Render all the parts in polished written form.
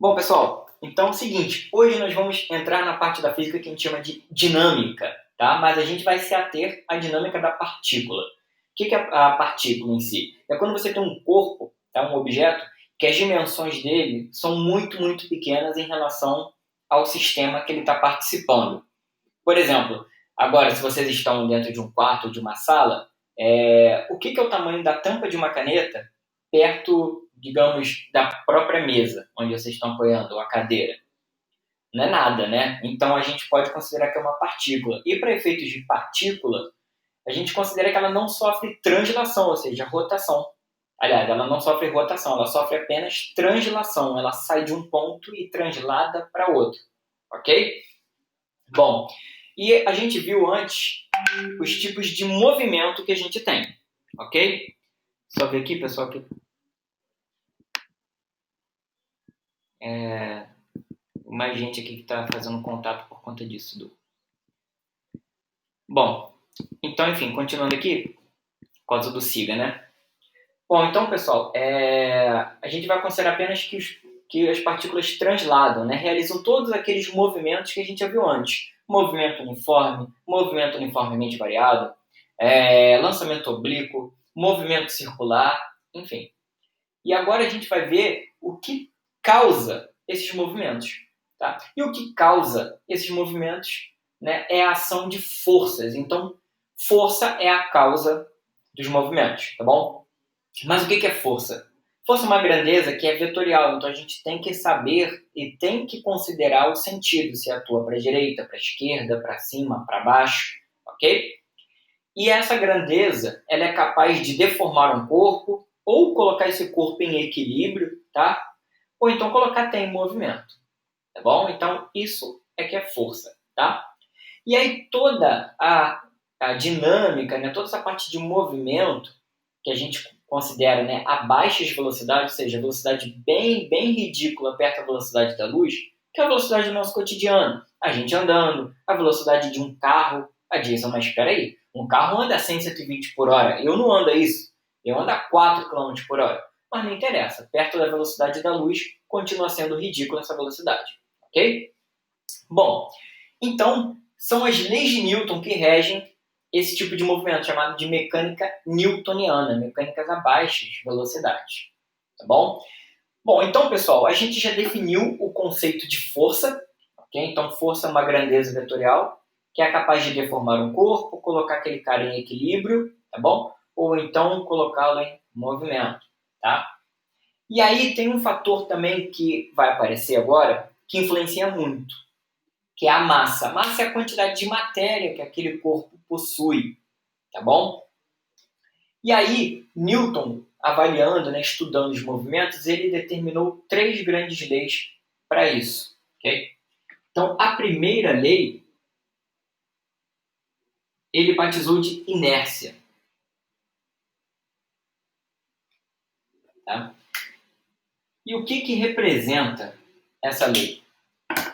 Bom, pessoal, então é o seguinte, hoje nós vamos entrar na parte da física que a gente chama de dinâmica, tá? Mas a gente vai se ater à dinâmica da partícula. O que é a partícula em si? É quando você tem um corpo, tá? Um objeto, que as dimensões dele são muito, muito pequenas em relação ao sistema que ele está participando. Por exemplo, agora, se vocês estão dentro de um quarto ou de uma sala, o que é o tamanho da tampa de uma caneta perto, digamos, da própria mesa onde vocês estão apoiando, ou a cadeira? Não é nada, né? Então a gente pode considerar que é uma partícula. E para efeitos de partícula, a gente considera que ela não sofre translação, ou seja, rotação. Aliás, ela não sofre rotação, ela sofre apenas translação. Ela sai de um ponto e translada para outro. Ok? Bom, e a gente viu antes os tipos de movimento que a gente tem, ok? Só ver aqui, pessoal, que mais gente aqui que está fazendo contato por conta disso. Bom, então, enfim, continuando aqui, por causa do SIGA, né? Bom, então, pessoal, a gente vai considerar apenas que as partículas transladam, né? Realizam todos aqueles movimentos que a gente já viu antes. Movimento uniformemente variado, lançamento oblíquo, movimento circular, enfim. E agora a gente vai ver o que causa esses movimentos. Tá? E o que causa esses movimentos, né, é a ação de forças. Então, força é a causa dos movimentos, tá bom? Mas o que é força? Força é uma grandeza que é vetorial, então a gente tem que saber e tem que considerar o sentido, se atua para a direita, para a esquerda, para cima, para baixo, ok? E essa grandeza, ela é capaz de deformar um corpo ou colocar esse corpo em equilíbrio, tá? Ou então colocar até em movimento, tá bom? Então isso é que é força, tá? E aí toda a dinâmica, né, toda essa parte de movimento que a gente considera, né, a baixas velocidades, ou seja, a velocidade bem, bem ridícula perto da velocidade da luz, que é a velocidade do nosso cotidiano. A gente andando, a velocidade de um carro. A Jason, mas espera aí, um carro anda a 120 por hora, eu não ando a isso, eu ando a 4 km por hora. Mas não interessa, perto da velocidade da luz, continua sendo ridícula essa velocidade, ok? Bom, então, são as leis de Newton que regem esse tipo de movimento, chamado de mecânica newtoniana, mecânicas a baixas velocidades. Tá bom? Bom, então, pessoal, a gente já definiu o conceito de força. Okay? Então, força é uma grandeza vetorial que é capaz de deformar um corpo, colocar aquele cara em equilíbrio, tá bom? Ou então colocá-lo em movimento, tá? E aí tem um fator também que vai aparecer agora que influencia muito, que é a massa. A massa é a quantidade de matéria que aquele corpo possui, tá bom? E aí, Newton, avaliando, né, estudando os movimentos, ele determinou 3 grandes leis para isso, ok? Então, a primeira lei, ele batizou de inércia, tá? E o que representa essa lei?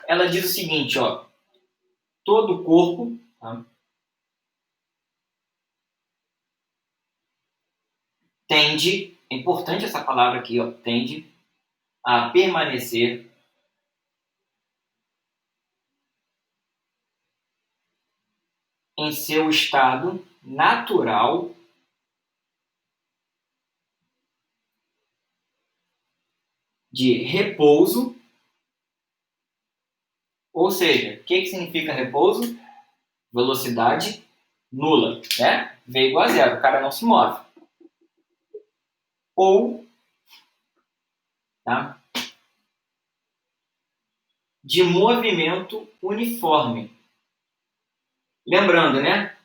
Ela diz o seguinte, ó, todo corpo, tá, tende, é importante essa palavra aqui, ó, tende a permanecer em seu estado natural de repouso, ou seja, o que significa repouso? Velocidade nula, né? V igual a zero, o cara não se move. Ou, tá? De movimento uniforme. Lembrando, né?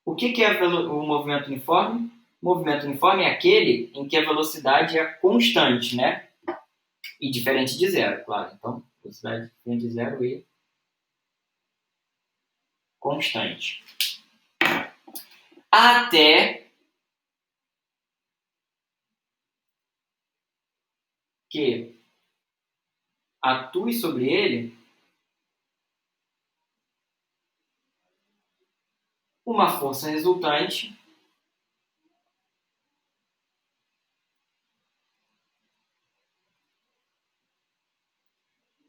O que é o movimento uniforme? O movimento uniforme é aquele em que a velocidade é constante, né? E diferente de zero, claro. Então, velocidade diferente de zero e constante. Até que atue sobre ele uma força resultante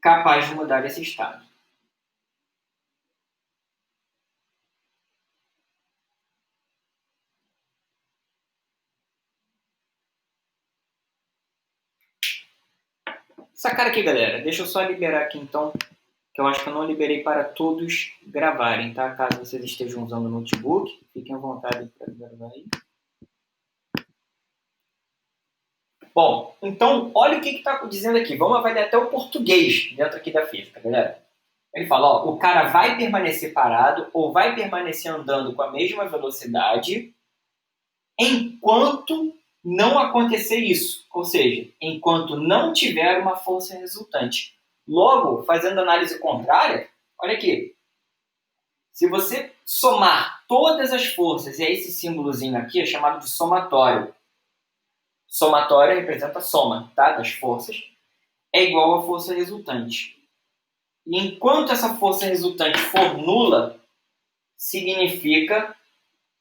capaz de mudar esse estado. Essa cara aqui, galera, deixa eu só liberar aqui então, que eu acho que eu não liberei para todos gravarem, tá? Caso vocês estejam usando o notebook, fiquem à vontade para gravar aí. Bom, então, olha o que está dizendo aqui. Vamos avaliar até o português dentro aqui da física, galera. Ele fala, ó, o cara vai permanecer parado ou vai permanecer andando com a mesma velocidade enquanto não acontecer isso. Ou seja, enquanto não tiver uma força resultante. Logo, fazendo análise contrária, olha aqui. Se você somar todas as forças, e é esse símbolozinho aqui é chamado de somatório. Somatório representa a soma, tá, das forças. É igual à força resultante. E enquanto essa força resultante for nula, significa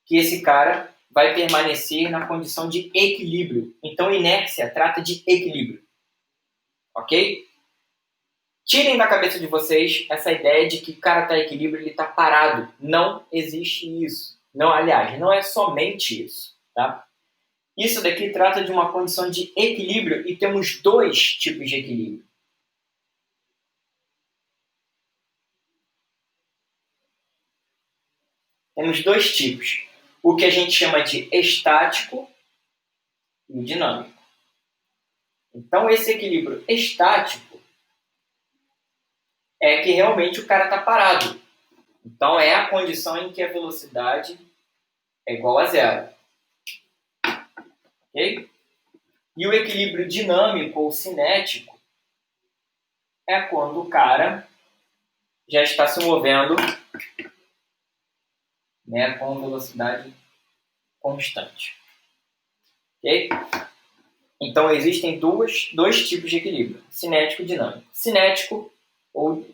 que esse cara vai permanecer na condição de equilíbrio. Então, inércia trata de equilíbrio. Ok? Tirem da cabeça de vocês essa ideia de que o cara está em equilíbrio, ele está parado. Não existe isso. Não, aliás, não é somente isso. Tá? Isso daqui trata de uma condição de equilíbrio e temos dois tipos de equilíbrio. Temos dois tipos. O que a gente chama de estático e dinâmico. Então, esse equilíbrio estático é que realmente o cara está parado. Então, é a condição em que a velocidade é igual a zero. Ok? E o equilíbrio dinâmico ou cinético é quando o cara já está se movendo, né, com velocidade constante. Ok? Então, existem dois tipos de equilíbrio, cinético e dinâmico. Cinético, ou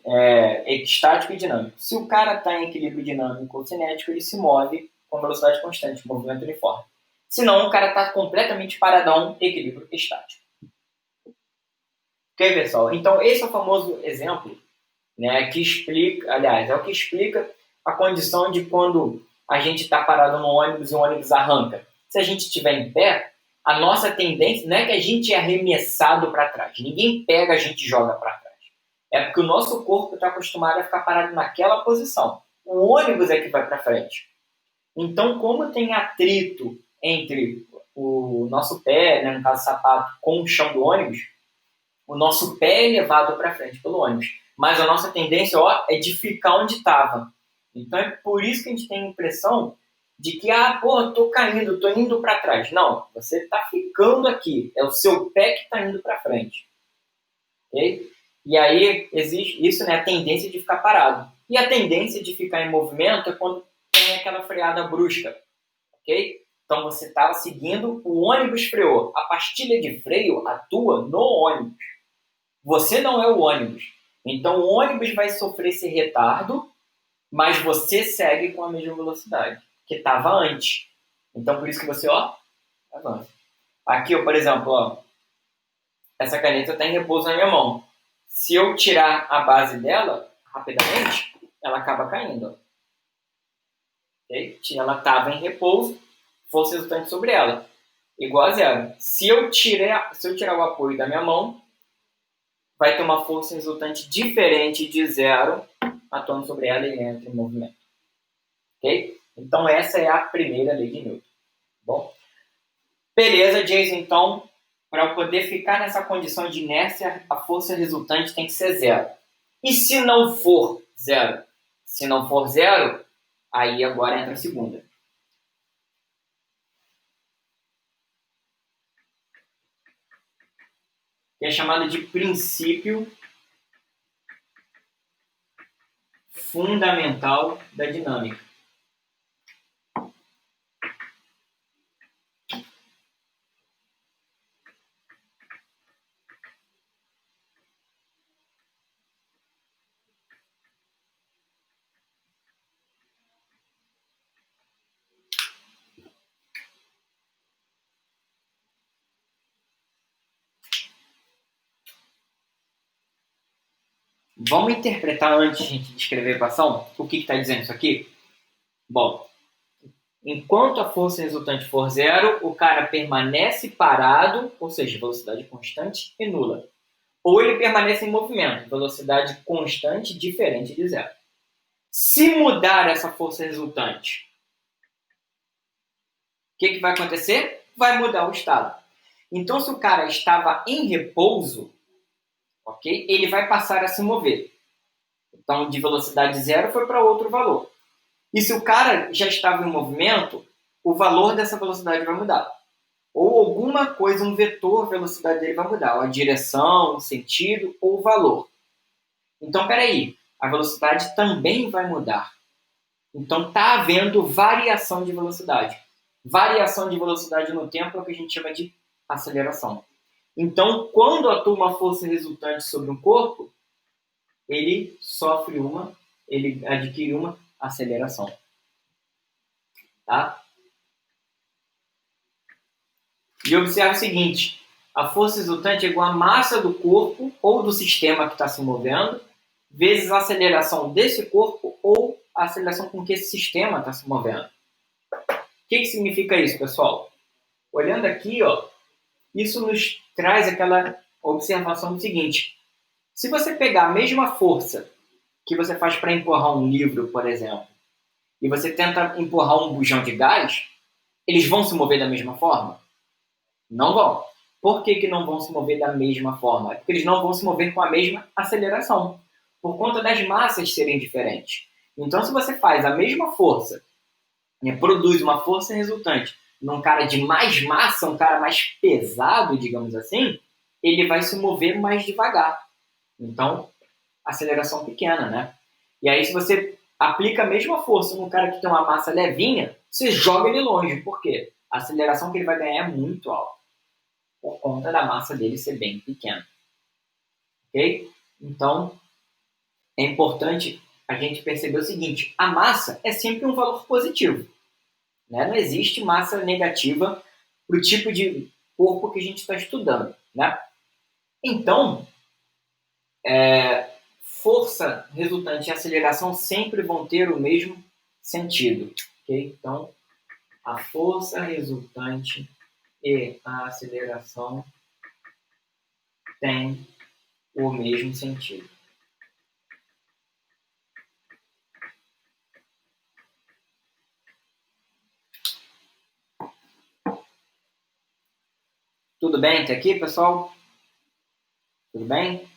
estático e dinâmico. Se o cara está em equilíbrio dinâmico ou cinético, ele se move com velocidade constante, movimento uniforme. Se não, o cara está completamente paradão, equilíbrio estático. Ok, pessoal? Então, esse é o famoso exemplo, né, que explica, aliás, é o que explica a condição de quando a gente está parado no ônibus e o ônibus arranca. Se a gente estiver em pé, a nossa tendência não é que a gente é arremessado para trás. Ninguém pega, a gente joga para trás. É porque o nosso corpo está acostumado a ficar parado naquela posição. O ônibus é que vai para frente. Então, como tem atrito entre o nosso pé, né, no caso sapato, com o chão do ônibus, o nosso pé é levado para frente pelo ônibus. Mas a nossa tendência, ó, é de ficar onde estava. Então é por isso que a gente tem a impressão de que, tô caindo, tô indo para trás. Não, você está ficando aqui. É o seu pé que está indo para frente. Ok? E aí existe isso, né, a tendência de ficar parado. E a tendência de ficar em movimento é quando tem aquela freada brusca. Ok? Então você estava seguindo, o ônibus freou. A pastilha de freio atua no ônibus. Você não é o ônibus. Então o ônibus vai sofrer esse retardo, mas você segue com a mesma velocidade que estava antes. Então por isso que você, ó, avança. Aqui, ó, por exemplo, ó, essa caneta está em repouso na minha mão. Se eu tirar a base dela rapidamente, ela acaba caindo. Ó. Okay? Ela estava em repouso, força resultante sobre ela, igual a zero. Se eu tirar o apoio da minha mão, vai ter uma força resultante diferente de zero atuando sobre ela e entra em movimento. Ok? Então, essa é a primeira lei de Newton. Bom, beleza, Jason. Então, para eu poder ficar nessa condição de inércia, a força resultante tem que ser zero. E se não for zero? Se não for zero, aí agora entra a segunda. Que é chamado de princípio fundamental da dinâmica. Vamos interpretar antes de a gente descrever a equação? O que está dizendo isso aqui? Bom, enquanto a força resultante for zero, o cara permanece parado, ou seja, velocidade constante e nula. Ou ele permanece em movimento, velocidade constante diferente de zero. Se mudar essa força resultante, o que vai acontecer? Vai mudar o estado. Então, se o cara estava em repouso, ok? Ele vai passar a se mover. Então, de velocidade zero foi para outro valor. E se o cara já estava em movimento, o valor dessa velocidade vai mudar. Ou alguma coisa, um vetor, a velocidade dele vai mudar. Ou a direção, o sentido ou o valor. Então, peraí, a velocidade também vai mudar. Então, está havendo variação de velocidade. Variação de velocidade no tempo é o que a gente chama de aceleração. Então, quando atua uma força resultante sobre um corpo, ele ele adquire uma aceleração. Tá? E observe o seguinte, a força resultante é igual à massa do corpo ou do sistema que está se movendo, vezes a aceleração desse corpo ou a aceleração com que esse sistema está se movendo. O que significa isso, pessoal? Olhando aqui, ó, isso nos traz aquela observação do seguinte. Se você pegar a mesma força que você faz para empurrar um livro, por exemplo, e você tenta empurrar um bujão de gás, eles vão se mover da mesma forma? Não vão. Por que não vão se mover da mesma forma? É porque eles não vão se mover com a mesma aceleração, por conta das massas serem diferentes. Então, se você faz a mesma força, produz uma força resultante num cara de mais massa, um cara mais pesado, digamos assim, ele vai se mover mais devagar. Então, aceleração pequena, né? E aí, se você aplica a mesma força num cara que tem uma massa levinha, você joga ele longe. Por quê? A aceleração que ele vai ganhar é muito alta, por conta da massa dele ser bem pequena. Ok? Então, é importante a gente perceber o seguinte, a massa é sempre um valor positivo. Né? Não existe massa negativa para o tipo de corpo que a gente está estudando. Né? Então, força resultante e aceleração sempre vão ter o mesmo sentido. Okay? Então, a força resultante e a aceleração têm o mesmo sentido. Tudo bem até aqui, pessoal? Tudo bem?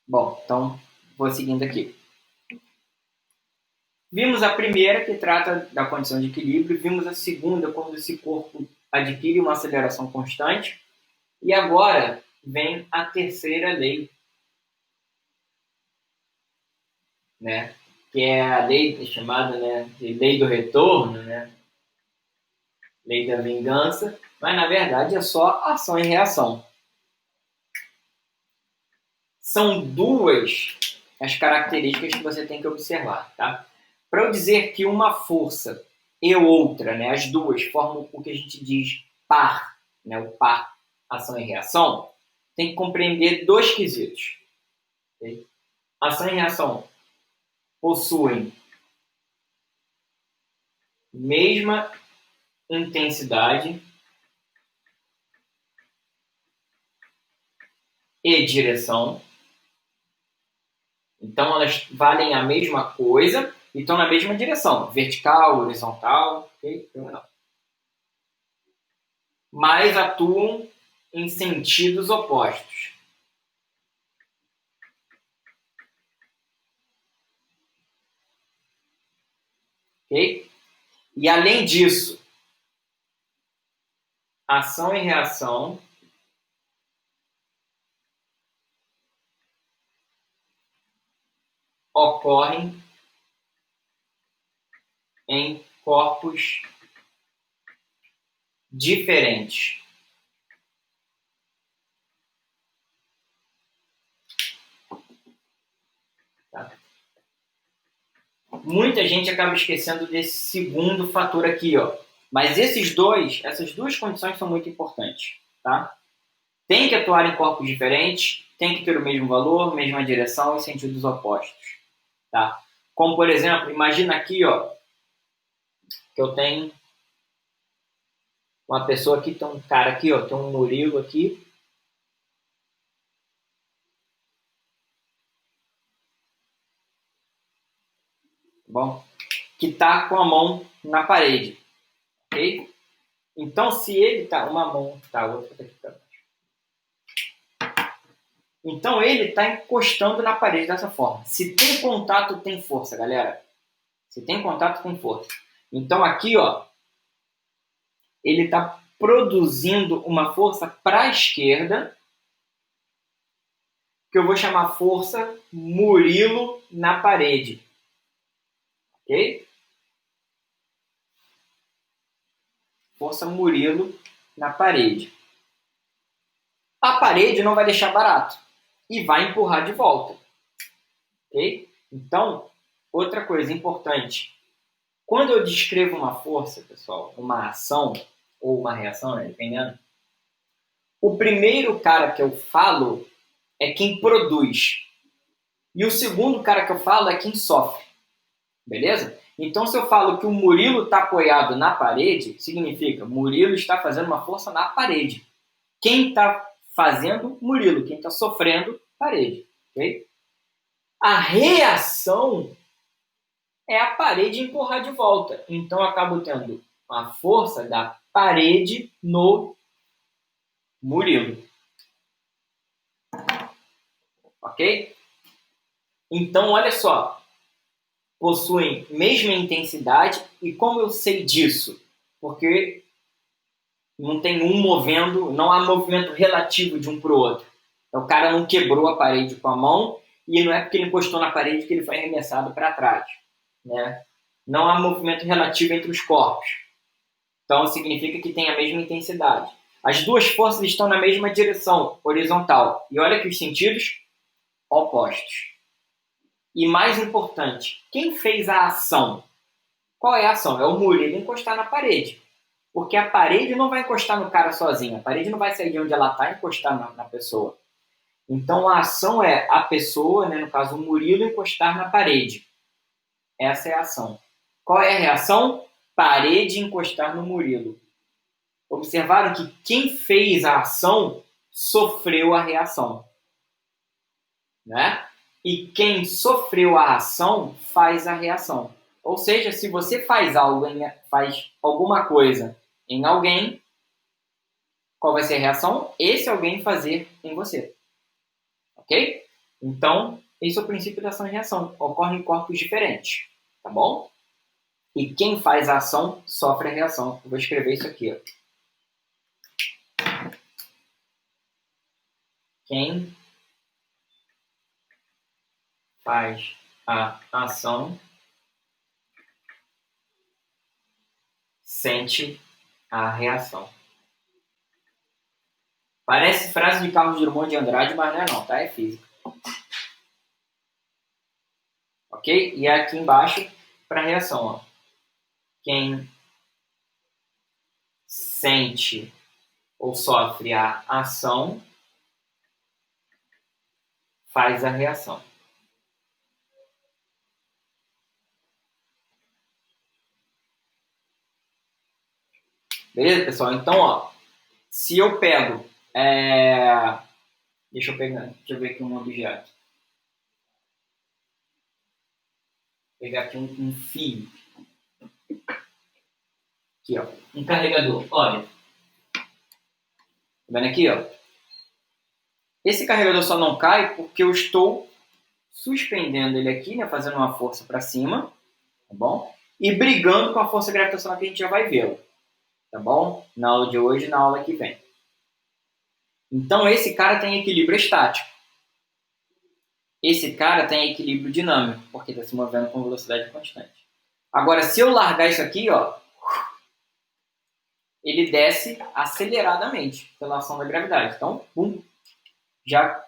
Bom, então vou seguindo aqui. Vimos a primeira, que trata da condição de equilíbrio, vimos a segunda, quando esse corpo adquire uma aceleração constante, e agora vem a terceira lei, né? Que é a lei chamada, né, de lei do retorno, né? Lei da vingança, mas na verdade é só ação e reação. São duas as características que você tem que observar, tá? Para eu dizer que uma força e outra, né, as duas formam o que a gente diz par, né, o par ação e reação, tem que compreender dois quesitos. Okay? Ação e reação possuem mesma intensidade e direção. Então, elas valem a mesma coisa e estão na mesma direção, vertical, horizontal, ok? Mas atuam em sentidos opostos. Ok? E além disso, ação e reação ocorrem em corpos diferentes. Tá? Muita gente acaba esquecendo desse segundo fator aqui, ó. Mas essas duas condições são muito importantes, tá? Tem que atuar em corpos diferentes, tem que ter o mesmo valor, mesma direção e sentidos opostos, tá? Como, por exemplo, imagina aqui, ó, que eu tenho uma pessoa aqui, tem um cara aqui, ó, tem um Murilo aqui. Bom, que tá com a mão na parede, ok? Então, se ele tá, uma mão, tá, outra tá aqui pra baixo. Então, ele tá encostando na parede dessa forma. Se tem contato, tem força, galera. Se tem contato, tem força. Então, aqui, ó, ele tá produzindo uma força para a esquerda, que eu vou chamar força Murilo na parede, ok? Força Murilo na parede. A parede não vai deixar barato e vai empurrar de volta, ok? Então, outra coisa importante. Quando eu descrevo uma força, pessoal, uma ação ou uma reação, né, dependendo, o primeiro cara que eu falo é quem produz. E o segundo cara que eu falo é quem sofre. Beleza? Então, se eu falo que o Murilo está apoiado na parede, significa Murilo está fazendo uma força na parede. Quem está fazendo? Murilo. Quem está sofrendo? Parede. Okay? A reação é a parede empurrar de volta. Então, eu acabo tendo a força da parede no Murilo. Ok? Então, olha só. Possuem mesma intensidade. E como eu sei disso? Porque não tem um movendo, não há movimento relativo de um para o outro. Então, o cara não quebrou a parede com a mão e não é porque ele encostou na parede que ele foi arremessado para trás. Né? Não há movimento relativo entre os corpos. Então, significa que tem a mesma intensidade. As duas forças estão na mesma direção, horizontal. E olha que os sentidos opostos. E mais importante, quem fez a ação? Qual é a ação? É o Murilo encostar na parede. Porque a parede não vai encostar no cara sozinha. A parede não vai sair de onde ela está e encostar na pessoa. Então, a ação é a pessoa, né, no caso o Murilo, encostar na parede. Essa é a ação. Qual é a reação? Parede encostar no Murilo. Observaram que quem fez a ação sofreu a reação. Né? E quem sofreu a ação faz a reação. Ou seja, se você faz alguma coisa em alguém, qual vai ser a reação? Esse alguém fazer em você. Ok? Então, esse é o princípio da ação e reação. Ocorre em corpos diferentes. Tá bom? E quem faz a ação sofre a reação. Eu vou escrever isso aqui. Ó. Quem faz a ação sente a reação. Parece frase de Carlos Drummond de Andrade, mas não é não, tá? É física. Ok? E aqui embaixo, para a reação. Ó. Quem sente ou sofre a ação faz a reação. Beleza, pessoal? Então, ó, se eu pego... Deixa eu ver aqui um objeto. Vou pegar aqui um fio. Aqui, ó. Um carregador. Olha. Tá vendo aqui, ó? Esse carregador só não cai porque eu estou suspendendo ele aqui, né? Fazendo uma força para cima. Tá bom? E brigando com a força gravitacional que a gente já vai ver. Tá bom? Na aula de hoje e na aula que vem. Então, esse cara tem equilíbrio estático. Esse cara tem equilíbrio dinâmico, porque está se movendo com velocidade constante. Agora, se eu largar isso aqui, ó, ele desce aceleradamente pela ação da gravidade. Então, pum, já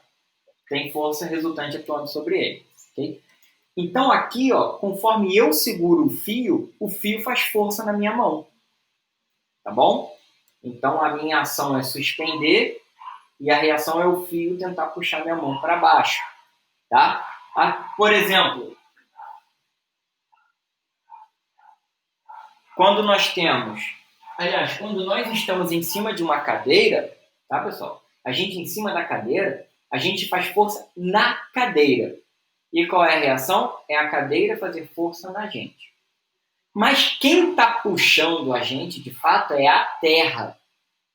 tem força resultante atuando sobre ele. Okay? Então aqui, ó, conforme eu seguro o fio faz força na minha mão. Tá bom? Então a minha ação é suspender e a reação é o fio tentar puxar minha mão para baixo. Tá? Por exemplo, quando nós temos... Aliás, quando nós estamos em cima de uma cadeira, tá, pessoal? A gente em cima da cadeira, a gente faz força na cadeira. E qual é a reação? É a cadeira fazer força na gente. Mas quem está puxando a gente, de fato, é a Terra.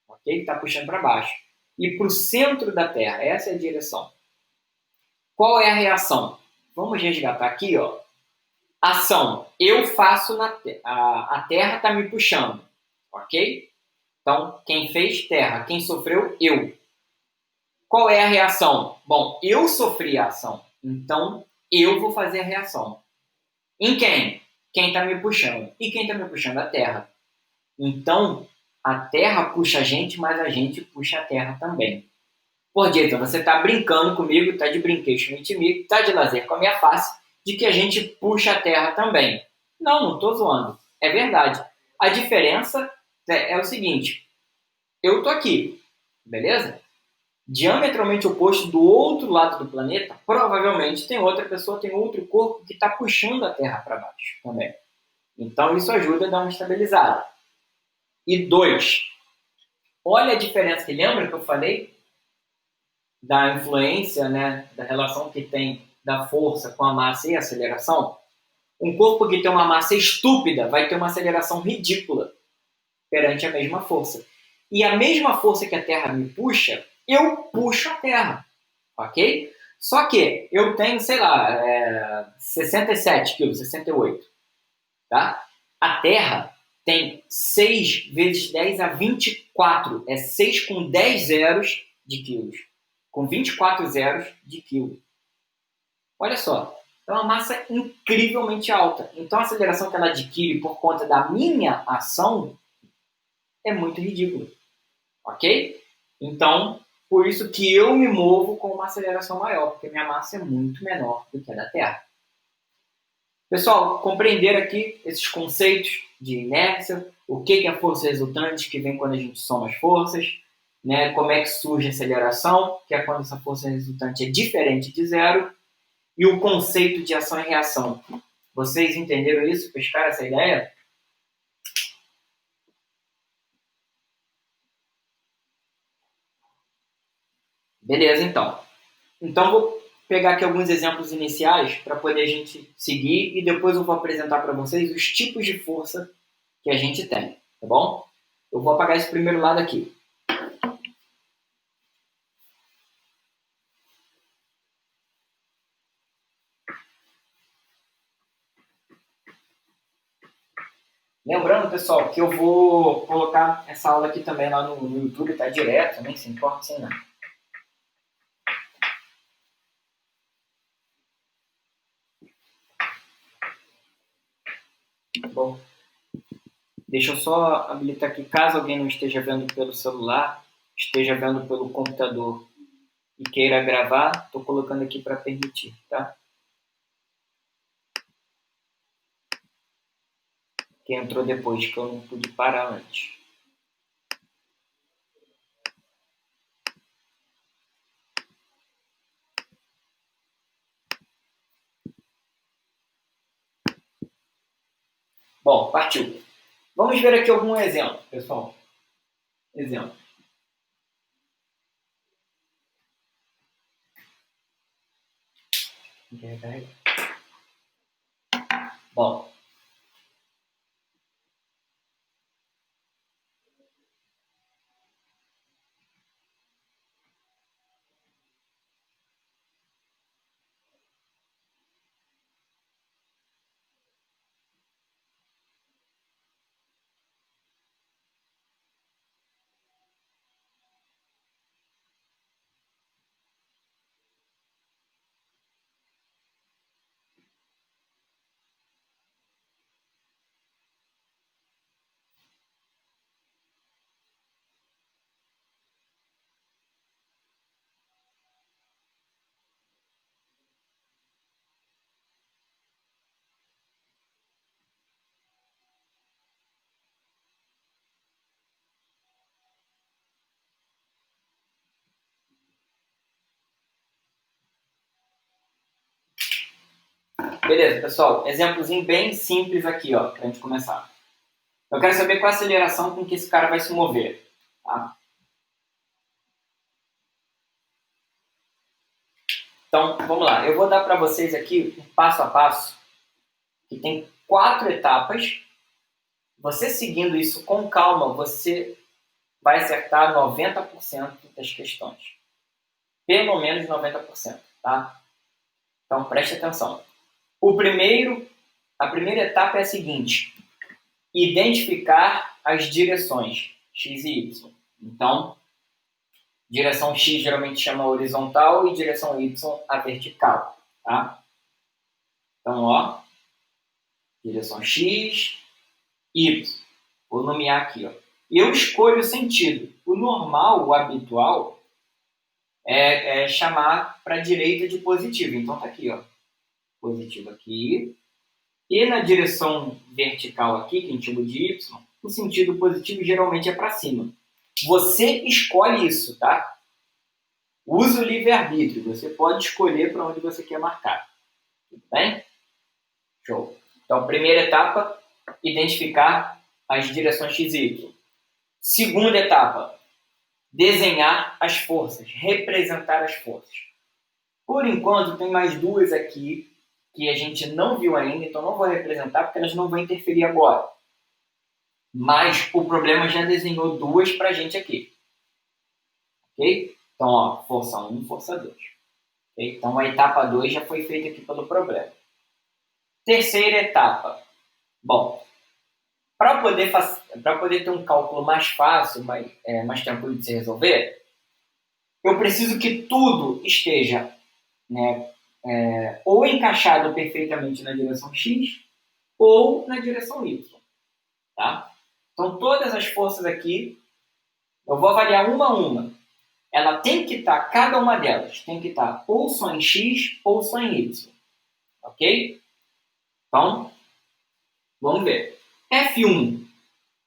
Ok? Que está puxando para baixo. E para o centro da Terra. Essa é a direção. Qual é a reação? Vamos resgatar aqui, ó. Ação. Eu faço na Terra. A Terra está me puxando. Ok? Então, quem fez, Terra. Quem sofreu, eu. Qual é a reação? Bom, eu sofri a ação. Então, eu vou fazer a reação. Em quem? Quem está me puxando. E quem está me puxando? A Terra. Então, a Terra puxa a gente, mas a gente puxa a Terra também. Pô, Jason, você está brincando comigo, está de brinquedo comigo, está de lazer com a minha face, de que a gente puxa a Terra também. Não estou zoando. É verdade. A diferença é o seguinte. Eu estou aqui, beleza? Diametralmente oposto do outro lado do planeta, provavelmente tem outra pessoa, tem outro corpo que está puxando a Terra para baixo também. Então isso ajuda a dar uma estabilizada. E dois, olha a diferença, que lembra que eu falei da influência, né, da relação que tem da força com a massa e a aceleração? Um corpo que tem uma massa estúpida vai ter uma aceleração ridícula perante a mesma força. E a mesma força que a Terra me puxa, eu puxo a Terra, ok? Só que eu tenho, sei lá, 67 quilos, 68, tá? A Terra tem 6 vezes 10 a 24, é 6 com 10 zeros de quilos, com 24 zeros de quilo. Olha só, é uma massa incrivelmente alta. Então a aceleração que ela adquire por conta da minha ação é muito ridícula, ok? Então, por isso que eu me movo com uma aceleração maior, porque minha massa é muito menor do que a da Terra. Pessoal, compreender aqui esses conceitos de inércia, o que é a força resultante, que vem quando a gente soma as forças, né? Como é que surge a aceleração, que é quando essa força resultante é diferente de zero, e o conceito de ação e reação. Vocês entenderam isso? Pescaram essa ideia? Beleza, então. Então, vou pegar aqui alguns exemplos iniciais para poder a gente seguir e depois eu vou apresentar para vocês os tipos de força que a gente tem, tá bom? Eu vou apagar esse primeiro lado aqui. Lembrando, pessoal, que eu vou colocar essa aula aqui também lá no YouTube, tá direto, nem se importa sem nada. Bom, deixa eu só habilitar aqui, caso alguém não esteja vendo pelo celular, esteja vendo pelo computador e queira gravar, estou colocando aqui para permitir, tá? Que entrou depois, que eu não pude parar antes. Bom, partiu. Vamos ver aqui algum exemplo, pessoal. Exemplo. Bom, Beleza, pessoal. Exemplozinho bem simples aqui, ó, pra gente começar. Eu quero saber qual a aceleração com que esse cara vai se mover. Tá? Então, vamos lá. Eu vou dar para vocês aqui um passo a passo, que tem 4 etapas. Você seguindo isso com calma, você vai acertar 90% das questões. Pelo menos 90%, tá? Então, preste atenção. A primeira etapa é a seguinte: identificar as direções X e Y. Então, direção X geralmente chama horizontal e direção Y a vertical, tá? Então, ó, direção X, Y. Vou nomear aqui, ó. Eu escolho o sentido. O normal, o habitual, é chamar para a direita de positivo. Então, tá aqui, ó. Positivo aqui. E na direção vertical aqui, que a gente chama de Y, o sentido positivo geralmente é para cima. Você escolhe isso, tá? Use o livre-arbítrio. Você pode escolher para onde você quer marcar. Tudo bem? Show. Então, primeira etapa, identificar as direções X e Y. Segunda etapa, desenhar as forças, representar as forças. Por enquanto, tem mais 2 aqui que a gente não viu ainda, então não vou representar porque elas não vão interferir agora. Mas o problema já desenhou 2 para a gente aqui. Ok? Então, ó, força 1, força 2. Okay? Então, a etapa 2 já foi feita aqui pelo problema. Terceira etapa. Bom, para poder ter um cálculo mais fácil, mais tranquilo de se resolver, eu preciso que tudo esteja, né, ou encaixado perfeitamente na direção X ou na direção Y. Tá? Então, todas as forças aqui, eu vou avaliar uma a uma. Ela tem que estar, cada uma delas, tem que estar ou só em X ou só em Y. Ok? Então, vamos ver. F1.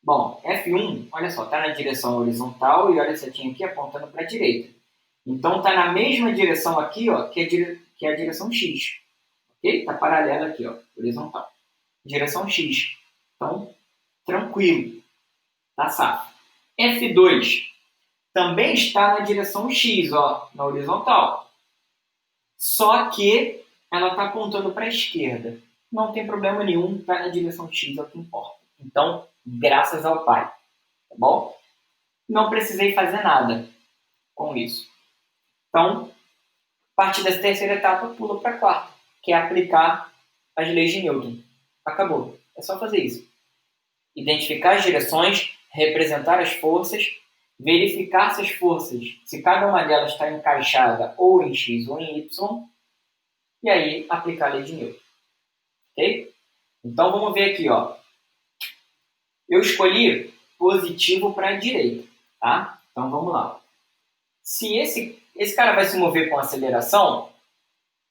Bom, F1, olha só, está na direção horizontal e olha a setinha aqui apontando para a direita. Então, está na mesma direção aqui, ó, que é a direção X. Ok? Está paralela aqui, ó, horizontal. Direção X. Então, tranquilo. Tá safo. F2 também está na direção X, ó, na horizontal. Só que ela está apontando para a esquerda. Não tem problema nenhum, está na direção X, é o que importa. Então, graças ao Pai. Tá bom? Não precisei fazer nada com isso. Então, a partir dessa terceira etapa, pula para a quarta, que é aplicar as leis de Newton. Acabou. É só fazer isso. Identificar as direções, representar as forças, verificar se as forças, se cada uma delas está encaixada ou em X ou em Y, e aí aplicar a lei de Newton. Ok? Então, vamos ver aqui, ó. Eu escolhi positivo para a direita, tá? Então, vamos lá. Se esse cara vai se mover com aceleração,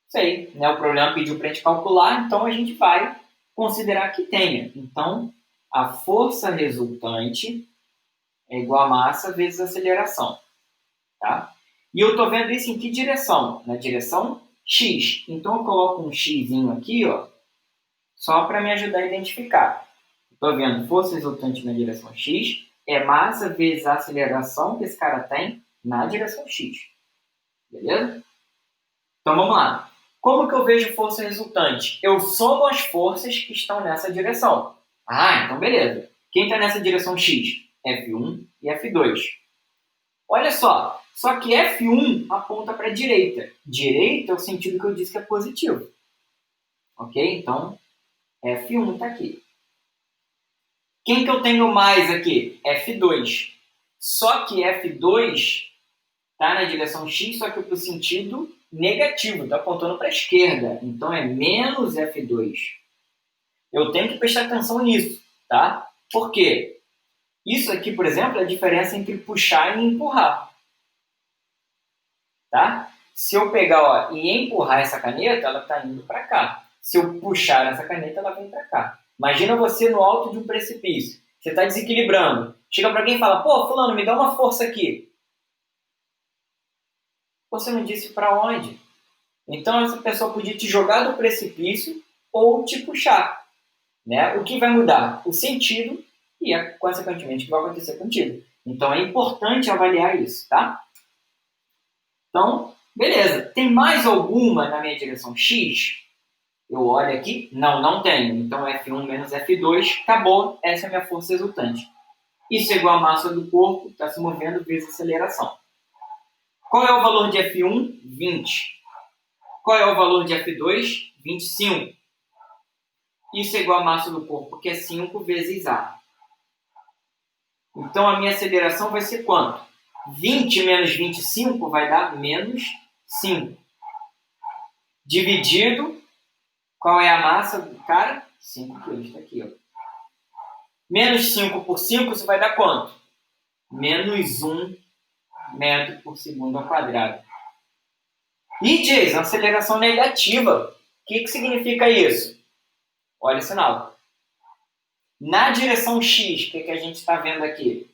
sei, né? O problema pediu para a gente calcular, então a gente vai considerar que tenha. Então, a força resultante é igual a massa vezes a aceleração, tá? E eu estou vendo isso em que direção? Na direção X. Então, eu coloco um X aqui, ó, só para me ajudar a identificar. Estou vendo força resultante na direção X é massa vezes a aceleração que esse cara tem na direção X. Beleza? Então, vamos lá. Como que eu vejo força resultante? Eu somo as forças que estão nessa direção. Ah, então beleza. Quem está nessa direção X? F1 e F2. Olha só que F1 aponta para a direita. Direita é o sentido que eu disse que é positivo. Ok? Então, F1 está aqui. Quem que eu tenho mais aqui? F2. Só que F2 está na direção X, só que para o sentido negativo, está apontando para a esquerda. Então, é menos F2. Eu tenho que prestar atenção nisso, tá? Por quê? Isso aqui, por exemplo, é a diferença entre puxar e empurrar. Tá? Se eu pegar, ó, e empurrar essa caneta, ela está indo para cá. Se eu puxar essa caneta, ela vem para cá. Imagina você no alto de um precipício. Você está desequilibrando. Chega para alguém e fala, pô, fulano, me dá uma força aqui. Você não disse para onde. Então, essa pessoa podia te jogar do precipício ou te puxar, né? O que vai mudar? O sentido e, consequentemente, o que vai acontecer contigo. Então, é importante avaliar isso, tá? Então, beleza. Tem mais alguma na minha direção X? Eu olho aqui, não tenho. Então, F1 menos F2, acabou. Essa é a minha força resultante. Isso é igual a massa do corpo, está se movendo vezes a aceleração. Qual é o valor de F1? 20. Qual é o valor de F2? 25. Isso é igual a massa do corpo, que é 5 vezes A. Então, a minha aceleração vai ser quanto? 20 menos 25 vai dar menos 5. Dividido, qual é a massa do cara? 5 quilos, está aqui, ó. Menos 5 por 5, isso vai dar quanto? Menos 1 metro por segundo ao quadrado. E, Jason, aceleração negativa. O que significa isso? Olha o sinal. Na direção X, o que a gente está vendo aqui?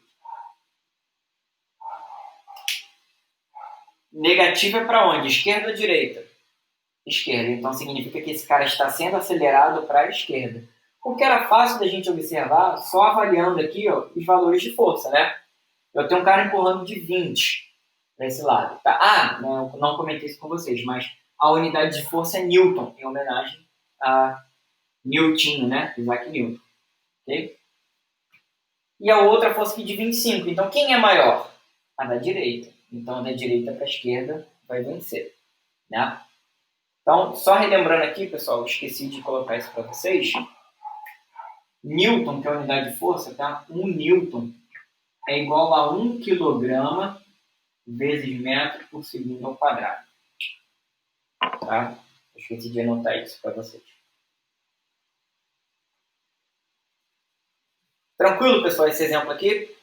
Negativa é para onde? Esquerda ou direita? Esquerda. Então significa que esse cara está sendo acelerado para a esquerda. O que era fácil da gente observar só avaliando aqui, ó, os valores de força, né? Eu tenho um cara empurrando de 20 para esse lado. Tá? Eu não comentei isso com vocês, mas a unidade de força é Newton, em homenagem a Newton, né? Isaac Newton. Okay? E a outra força aqui de 25. Então, quem é maior? A da direita. Então, a da direita para a esquerda vai vencer. Né? Então, só relembrando aqui, pessoal, eu esqueci de colocar isso para vocês. Newton, que é a unidade de força, tá? 1 Newton é igual a 1 quilograma vezes metro por segundo ao quadrado. Tá? Eu esqueci de anotar isso para vocês. Tranquilo, pessoal, esse exemplo aqui?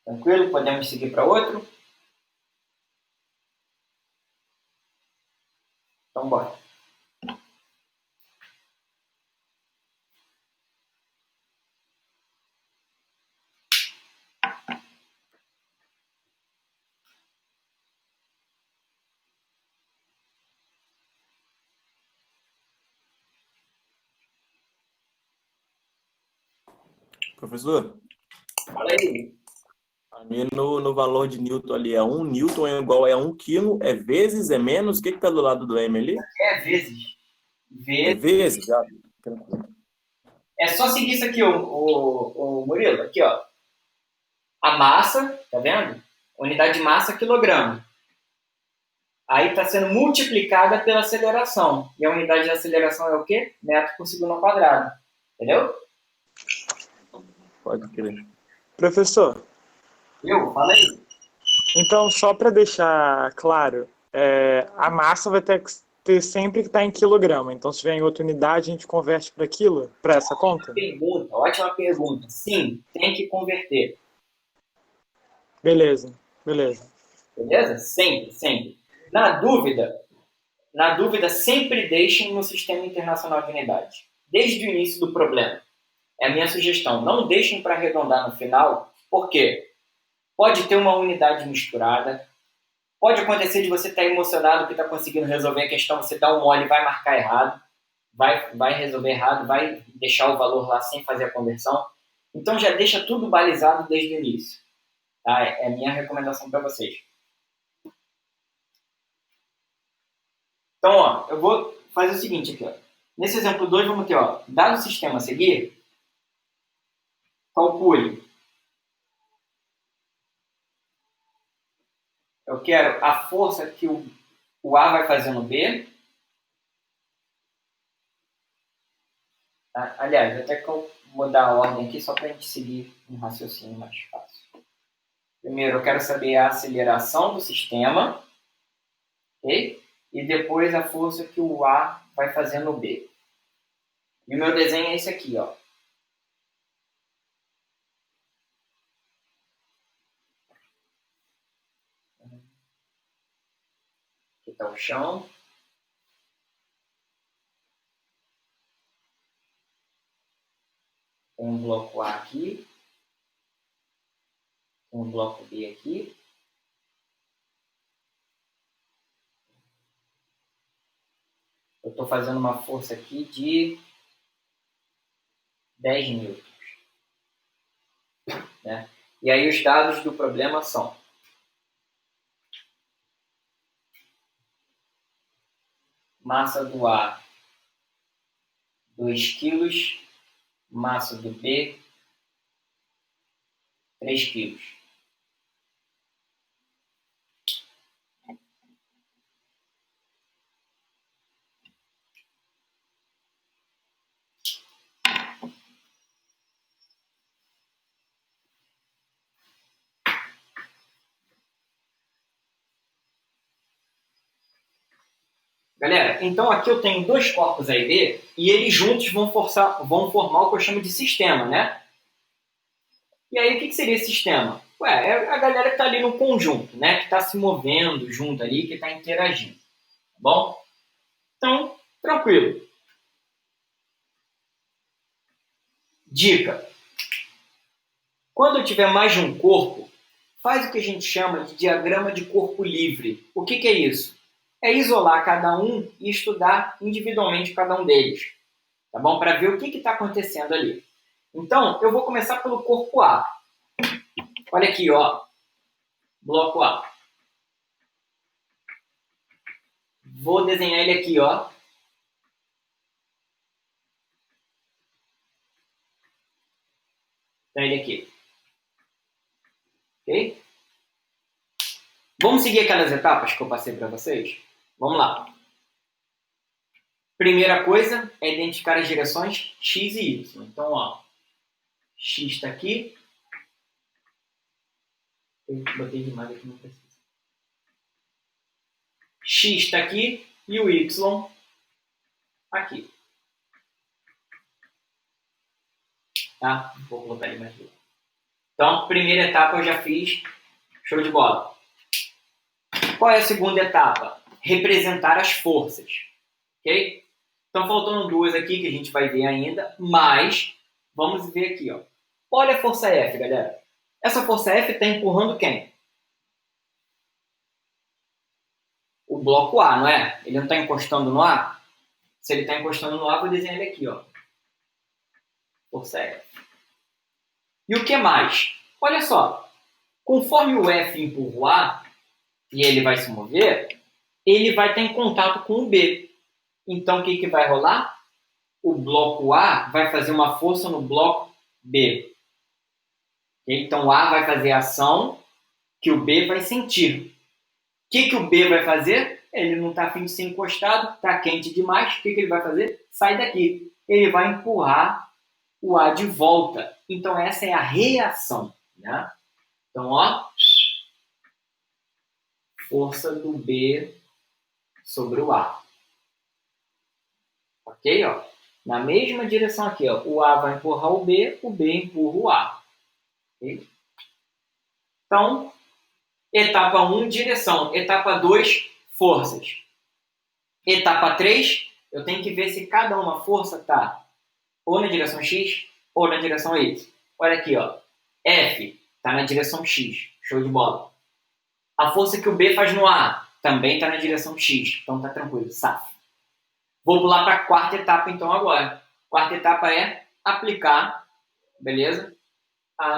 Tranquilo? Podemos seguir para outro? Então, bora. Professor, Fala aí. ali no valor de Newton ali é 1 Newton é igual a 1 quilo, é vezes, é menos, o que está do lado do M ali? É vezes. É Vezes. vezes, já. É só seguir isso aqui, o Murilo. Aqui, ó. A massa, tá vendo? Unidade de massa, quilograma. Aí está sendo multiplicada pela aceleração. E a unidade de aceleração é o quê? Metro por segundo ao quadrado. Entendeu? Pode crer. Professor, Fala aí. então só para deixar claro, a massa vai ter sempre que estar em quilograma. Então, se tiver em outra unidade, a gente converte para quilo, para essa conta? Ótima pergunta. Sim, tem que converter. Beleza, beleza. Beleza? Sempre, sempre. Na dúvida, sempre deixem no Sistema Internacional de Unidades. Desde o início do problema. É a minha sugestão. Não deixem para arredondar no final. Por quê? Pode ter uma unidade misturada. Pode acontecer de você estar emocionado que está conseguindo resolver a questão, você dá um mole e vai marcar errado, vai resolver errado, vai deixar o valor lá sem fazer a conversão. Então já deixa tudo balizado desde o início. Tá? É a minha recomendação para vocês. Então, ó, eu vou fazer o seguinte aqui. Ó. Nesse exemplo 2, vamos ter, ó, dado o sistema a seguir, calcule. Eu quero a força que o A vai fazer no B. Tá? Aliás, até que eu mudar a ordem aqui só para a gente seguir um raciocínio mais fácil. Primeiro, eu quero saber a aceleração do sistema, ok? E depois a força que o A vai fazer no B. E o meu desenho é esse aqui, ó. Aqui está o chão. Tem um bloco A aqui. Tem um bloco B aqui. estou fazendo uma força aqui de 10 newtons. Né? E aí os dados do problema são: massa do A, 2 quilos, massa do B, 3 quilos. Galera, então aqui eu tenho dois corpos A e B e eles juntos vão formar o que eu chamo de sistema, né? E aí o que seria esse sistema? Ué, é a galera que está ali no conjunto, né? Que está se movendo junto ali, que está interagindo. Tá bom? Então, tranquilo. Dica. Quando eu tiver mais de um corpo, faz o que a gente chama de diagrama de corpo livre. O que é isso? É isolar cada um e estudar individualmente cada um deles. Tá bom? Para ver o que está acontecendo ali. Então, eu vou começar pelo corpo A. Olha aqui, ó. Bloco A. Vou desenhar ele aqui, ó. Então, ele aqui. Ok? Vamos seguir aquelas etapas que eu passei para vocês? Vamos lá. Primeira coisa é identificar as direções X e Y. Então, ó. X está aqui. Eu botei demais aqui, não precisa. X está aqui e o Y aqui. Tá? Vou colocar ele mais aqui. Então, primeira etapa eu já fiz. Show de bola. Qual é a segunda etapa? Representar as forças. Ok? Então, faltando duas aqui que a gente vai ver ainda, mas vamos ver aqui, ó. Olha a força F, galera. Essa força F está empurrando quem? O bloco A, não é? Ele não está encostando no A? Se ele está encostando no A, vou desenhar ele aqui, ó. Força F. E o que mais? Olha só. Conforme o F empurra o A, e ele vai se mover, ele vai estar em contato com o B. Então, o que vai rolar? O bloco A vai fazer uma força no bloco B. Então, o A vai fazer a ação que o B vai sentir. O que o B vai fazer? Ele não está afim de ser encostado, está quente demais. O que ele vai fazer? Sai daqui. Ele vai empurrar o A de volta. Então, essa é a reação. Né? Então, ó, força do B sobre o A. Ok? Ó? Na mesma direção aqui, ó, o A vai empurrar o B empurra o A. Okay? Então, etapa 1, direção. Etapa 2, forças. Etapa 3, eu tenho que ver se cada uma força está ou na direção X ou na direção Y. Olha aqui, ó. F está na direção X. Show de bola. A força que o B faz no A também está na direção X. Então tá tranquilo, safo. Vou pular para a quarta etapa então agora. Quarta etapa é aplicar, beleza?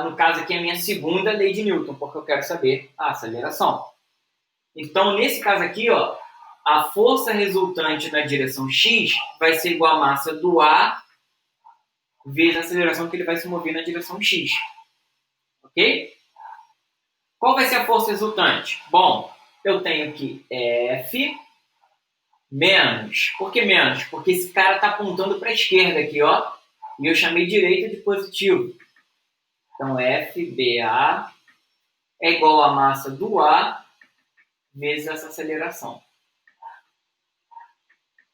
No caso aqui é a minha segunda lei de Newton, porque eu quero saber a aceleração. Então, nesse caso aqui, ó, a força resultante na direção X vai ser igual à massa do A vezes a aceleração que ele vai se mover na direção X. Ok? Qual vai ser a força resultante? Bom, eu tenho aqui F menos. Por que menos? Porque esse cara está apontando para a esquerda aqui, ó. E eu chamei direita de positivo. Então, FBA é igual à massa do A vezes essa aceleração.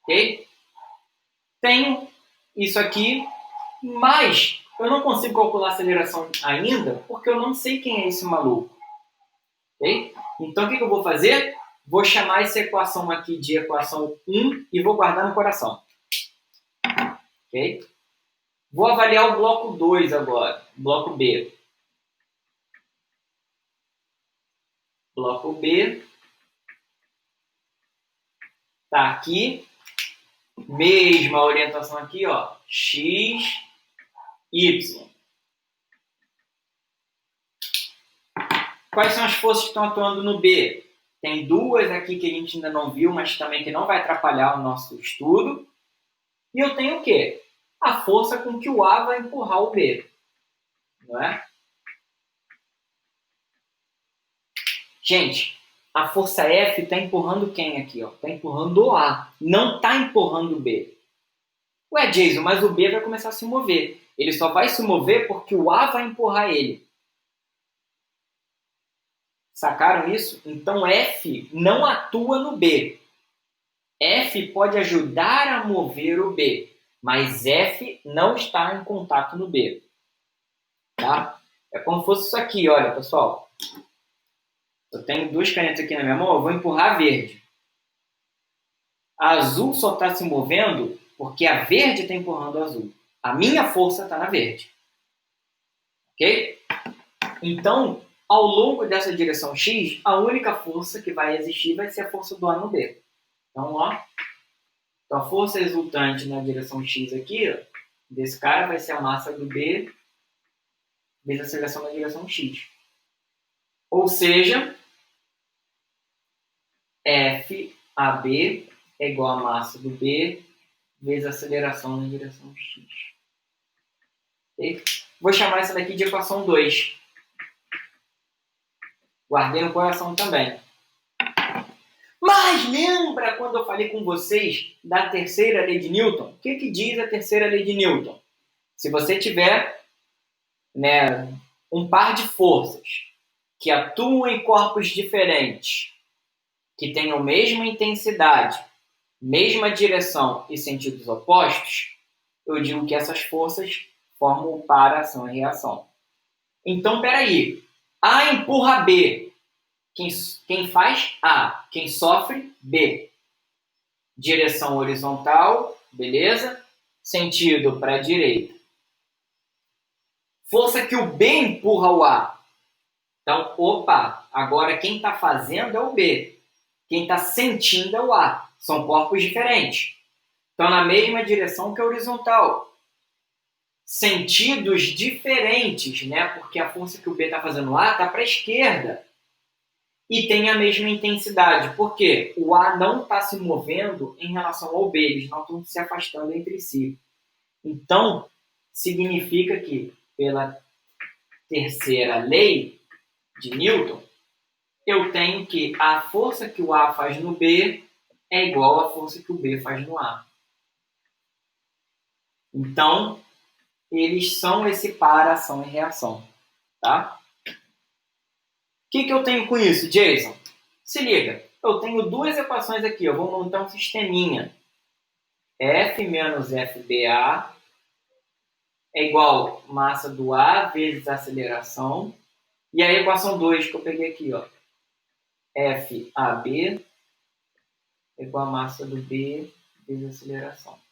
Ok? Tenho isso aqui, mas eu não consigo calcular a aceleração ainda porque eu não sei quem é esse maluco. Ok? Então, o que eu vou fazer? Vou chamar essa equação aqui de equação 1 e vou guardar no coração. Ok? Vou avaliar o bloco 2 agora, bloco B. Bloco B está aqui. Mesma orientação aqui, ó, x, y. Quais são as forças que estão atuando no B? Tem duas aqui que a gente ainda não viu, mas também que não vai atrapalhar o nosso estudo. E eu tenho o quê? A força com que o A vai empurrar o B. Não é? Gente, a força F está empurrando quem aqui? Está empurrando o A. Não está empurrando o B. Ué, Jason, mas o B vai começar a se mover. Ele só vai se mover porque o A vai empurrar ele. Sacaram isso? Então F não atua no B. F pode ajudar a mover o B, mas F não está em contato no B. Tá? É como se fosse isso aqui, olha, pessoal. Eu tenho duas canetas aqui na minha mão, eu vou empurrar a verde. A azul só está se movendo porque a verde está empurrando a azul. A minha força está na verde. Ok? Então, ao longo dessa direção X, a única força que vai existir vai ser a força do A no B. Então, ó. Então, a força resultante na direção X aqui, ó, desse cara, vai ser a massa do B vezes a aceleração na direção X. Ou seja, FAB é igual a massa do B vezes a aceleração na direção X. Okay? Vou chamar essa daqui de equação 2. Guardei no coração também. Mas lembra quando eu falei com vocês da terceira lei de Newton? O que diz a terceira lei de Newton? Se você tiver, né, um par de forças que atuam em corpos diferentes, que tenham mesma intensidade, mesma direção e sentidos opostos, eu digo que essas forças formam o par ação e reação. Então, peraí. A empurra B. Quem faz? A. Quem sofre? B. Direção horizontal, beleza? Sentido para a direita. Força que o B empurra o A. Então, opa, agora quem está fazendo é o B. Quem está sentindo é o A. São corpos diferentes. Estão na mesma direção que a horizontal. Sentidos diferentes, né? Porque a força que o B está fazendo lá está para a esquerda. E tem a mesma intensidade. Por quê? O A não está se movendo em relação ao B. Eles não estão se afastando entre si. Então, significa que, pela terceira lei de Newton, eu tenho que a força que o A faz no B é igual à força que o B faz no A. Então, eles são esse par ação e reação. Tá? O que eu tenho com isso, Jason? Se liga, eu tenho duas equações aqui. Eu vou montar um sisteminha. F menos FBA é igual a massa do A vezes a aceleração. E a equação 2 que eu peguei aqui, ó. FAB é igual a massa do B vezes a aceleração.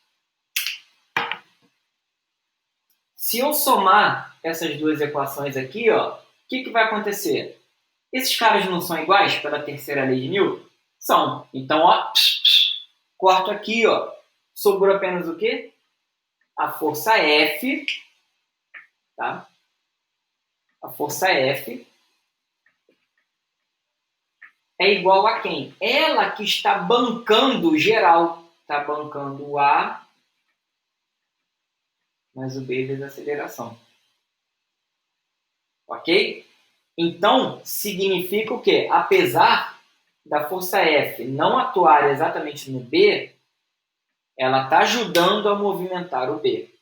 Se eu somar essas duas equações aqui, ó, o que vai acontecer? Esses caras não são iguais pela terceira lei de Newton? São. Então, ó, corto aqui, ó. Sobrou apenas o quê? A força F, tá? A força F é igual a quem? Ela que está bancando geral. Está bancando o A mais o B vezes a aceleração. Ok? Então, significa o quê? Apesar da força F não atuar exatamente no B, ela está ajudando a movimentar o B.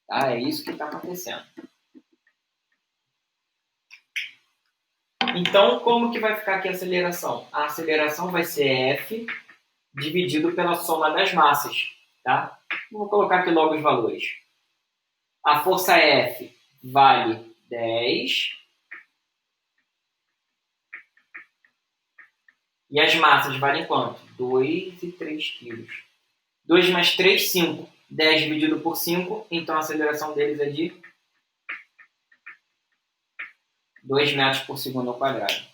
Tá? É isso que está acontecendo. Então, como que vai ficar aqui a aceleração? A aceleração vai ser F dividido pela soma das massas. Tá? Vou colocar aqui logo os valores. A força F vale 10. E as massas valem quanto? 2 e 3 quilos. 2 mais 3, 5. 10 dividido por 5, então a aceleração deles é de 2 metros por segundo ao quadrado.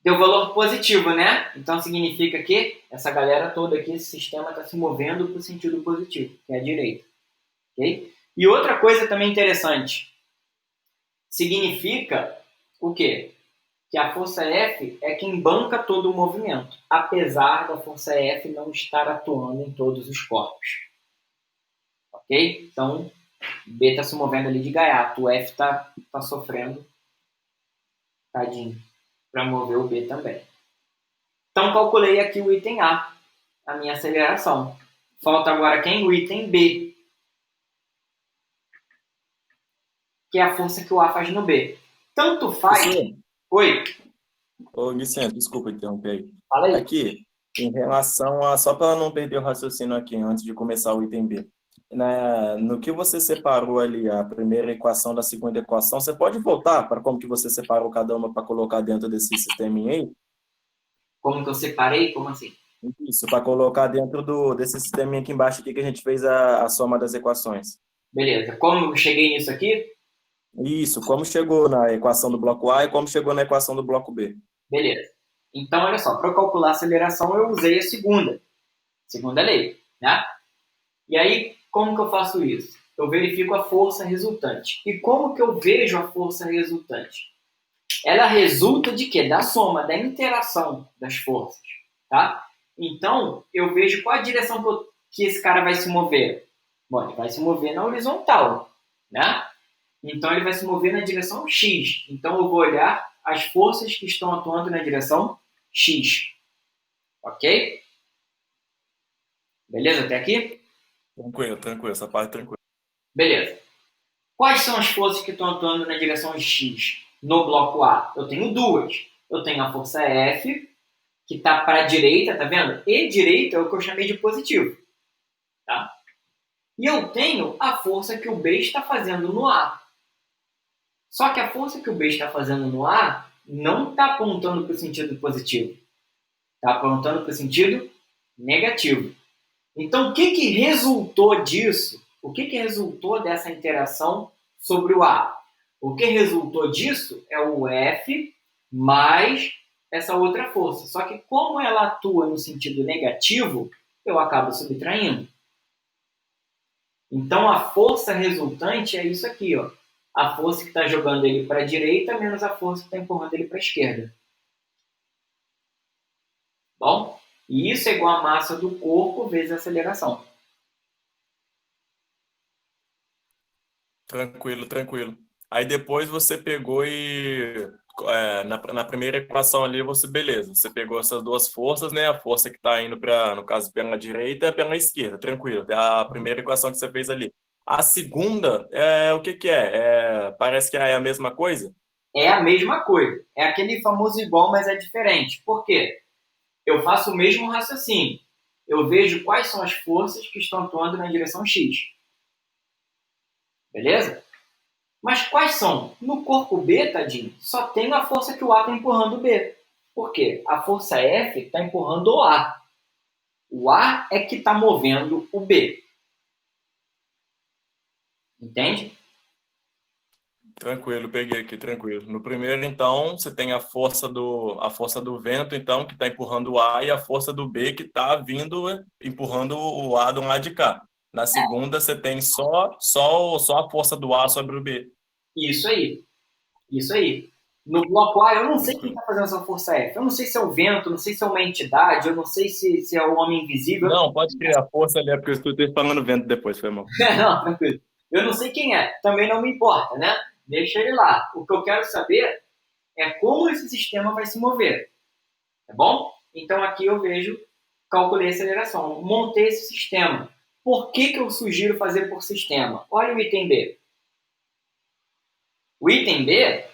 tem o valor positivo, né? Então significa que essa galera toda aqui, esse sistema está se movendo para o sentido positivo, que é a direita. Okay? E outra coisa também interessante, significa o quê? Que a força F é quem banca todo o movimento, apesar da força F não estar atuando em todos os corpos. Ok? Então, B está se movendo ali de gaiato, o F está sofrendo, tadinho, para mover o B também. Então, calculei aqui o item A, a minha aceleração. Falta agora quem? O item B, que é a força que o A faz no B. Tanto faz... Oi? Ô, Vicente, desculpa interromper aí. Fala aí. Aqui, em relação a... Só para não perder o raciocínio aqui, antes de começar o item B. No que você separou ali, a primeira equação da segunda equação, você pode voltar para como que você separou cada uma para colocar dentro desse sisteminha aí? Como que eu separei? Como assim? Isso, para colocar dentro desse sisteminha aqui embaixo aqui que a gente fez a soma das equações. Beleza. Como eu cheguei nisso aqui? Isso, como chegou na equação do bloco A e como chegou na equação do bloco B. Beleza. Então, olha só, para eu calcular a aceleração, eu usei a segunda lei, né? E aí, como que eu faço isso? Eu verifico a força resultante. E como que eu vejo a força resultante? Ela resulta de quê? Da soma, da interação das forças, tá? Então, eu vejo qual a direção que esse cara vai se mover. Bom, ele vai se mover na horizontal, né? Então, ele vai se mover na direção X. Então, eu vou olhar as forças que estão atuando na direção X. Ok? Beleza até aqui? Tranquilo, essa parte tranquila. Beleza. Quais são as forças que estão atuando na direção X no bloco A? Eu tenho duas. Eu tenho a força F, que está para a direita, tá vendo? E direita é o que eu chamei de positivo. Tá? E eu tenho a força que o B está fazendo no A. Só que a força que o B está fazendo no A não está apontando para o sentido positivo. Está apontando para o sentido negativo. Então, o que resultou disso? O que resultou dessa interação sobre o A? O que resultou disso é o F mais essa outra força. Só que como ela atua no sentido negativo, eu acabo subtraindo. Então, a força resultante é isso aqui, ó. A força que está jogando ele para a direita menos a força que está empurrando ele para a esquerda. Bom? E isso é igual a massa do corpo vezes a aceleração. Tranquilo. Aí depois você pegou e na primeira equação ali beleza, você pegou essas duas forças, né? A força que está indo para, no caso, pela direita e pela esquerda, tranquilo. É a primeira equação que você fez ali. A segunda, o que é? Parece que é a mesma coisa? É a mesma coisa. É aquele famoso igual, mas é diferente. Por quê? Eu faço o mesmo raciocínio. Eu vejo quais são as forças que estão atuando na direção X. Beleza? Mas quais são? No corpo B, tadinho, só tem a força que o A está empurrando o B. Por quê? A força F está empurrando o A. O A é que está movendo o B. Entende? Tranquilo, peguei aqui, tranquilo. No primeiro, então, você tem a força do vento, então, que está empurrando o A, e a força do B que está vindo, empurrando o A de um lado de cá. Na segunda, você tem só a força do A sobre o B. Isso aí. Isso aí. No bloco A, eu não sei quem Tranquilo. está fazendo essa força F. Eu não sei se é o vento, não sei se é uma entidade, eu não sei se é o homem invisível. Não, pode criar a força ali, é porque eu estou falando vento depois, foi mal. Não, tranquilo. Eu não sei quem é, também não me importa, né? Deixa ele lá. O que eu quero saber é como esse sistema vai se mover, tá bom? Então aqui eu vejo, calculei a aceleração, montei esse sistema. Por que eu sugiro fazer por sistema? Olha o item B. O item B,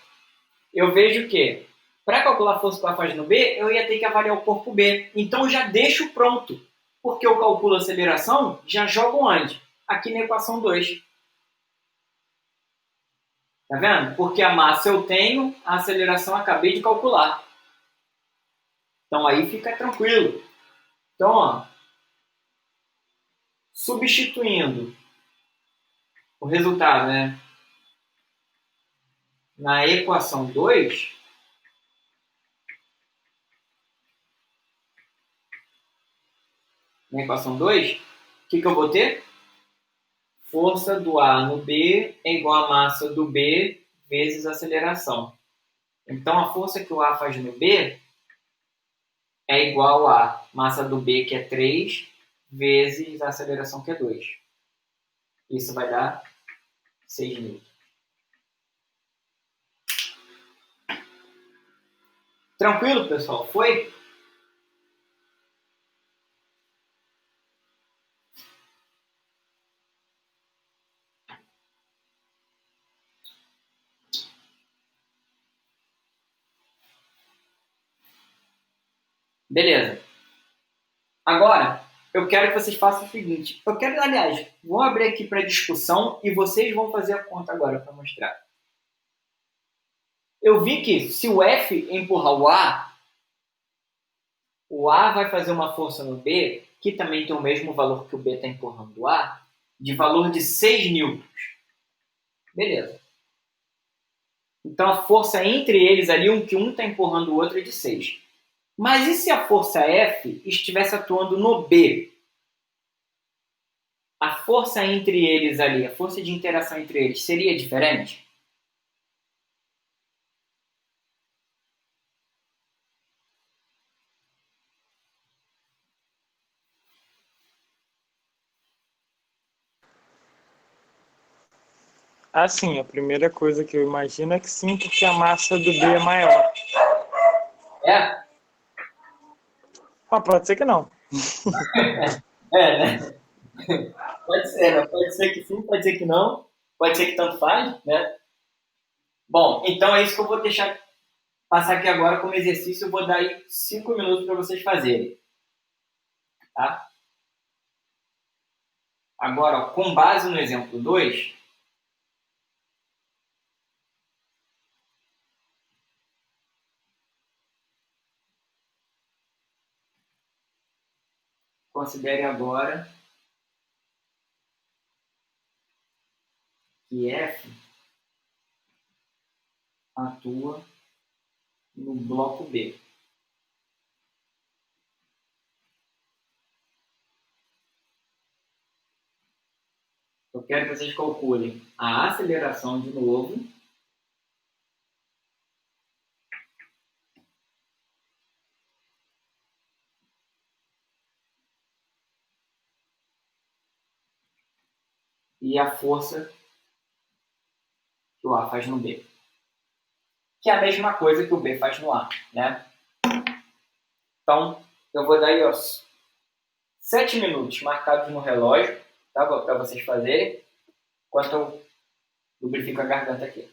eu vejo que para calcular a força que ela faz no B, eu ia ter que avaliar o corpo B. Então eu já deixo pronto, porque eu calculo a aceleração, já jogo onde? Aqui na equação 2. Tá vendo? Porque a massa eu tenho, a aceleração acabei de calcular. Então aí fica tranquilo. Então, ó, substituindo o resultado, né, na equação 2, na equação 2, o que eu vou ter? Força do A no B é igual a massa do B vezes a aceleração. Então, a força que o A faz no B é igual a massa do B, que é 3, vezes a aceleração, que é 2. Isso vai dar 6 newtons. Tranquilo, pessoal? Foi? Beleza. Agora, eu quero que vocês façam o seguinte. Aliás, vou abrir aqui para discussão e vocês vão fazer a conta agora para mostrar. Eu vi que se o F empurrar o A vai fazer uma força no B, que também tem o mesmo valor que o B está empurrando o A, de valor de 6 newtons. Beleza. Então a força entre eles ali, que um está empurrando o outro, é de 6. Mas e se a força F estivesse atuando no B? A força entre eles ali, a força de interação entre eles, seria diferente? Assim, a primeira coisa que eu imagino é que sim, porque a massa do B é maior. É? Ah, pode ser que não. É, né? Pode ser, né? Pode ser que sim, pode ser que não. Pode ser que tanto faz, né? Bom, então é isso que eu vou deixar passar aqui agora como exercício. Eu vou dar aí 5 minutos para vocês fazerem. Tá? Agora, ó, com base no exemplo 2, considere agora que F atua no bloco B. Eu quero que vocês calculem a aceleração de novo e a força que o A faz no B. Que é a mesma coisa que o B faz no A, né? Então, eu vou dar aí, ó, 7 minutos marcados no relógio, tá? Para vocês fazerem, enquanto eu lubrifico a garganta aqui.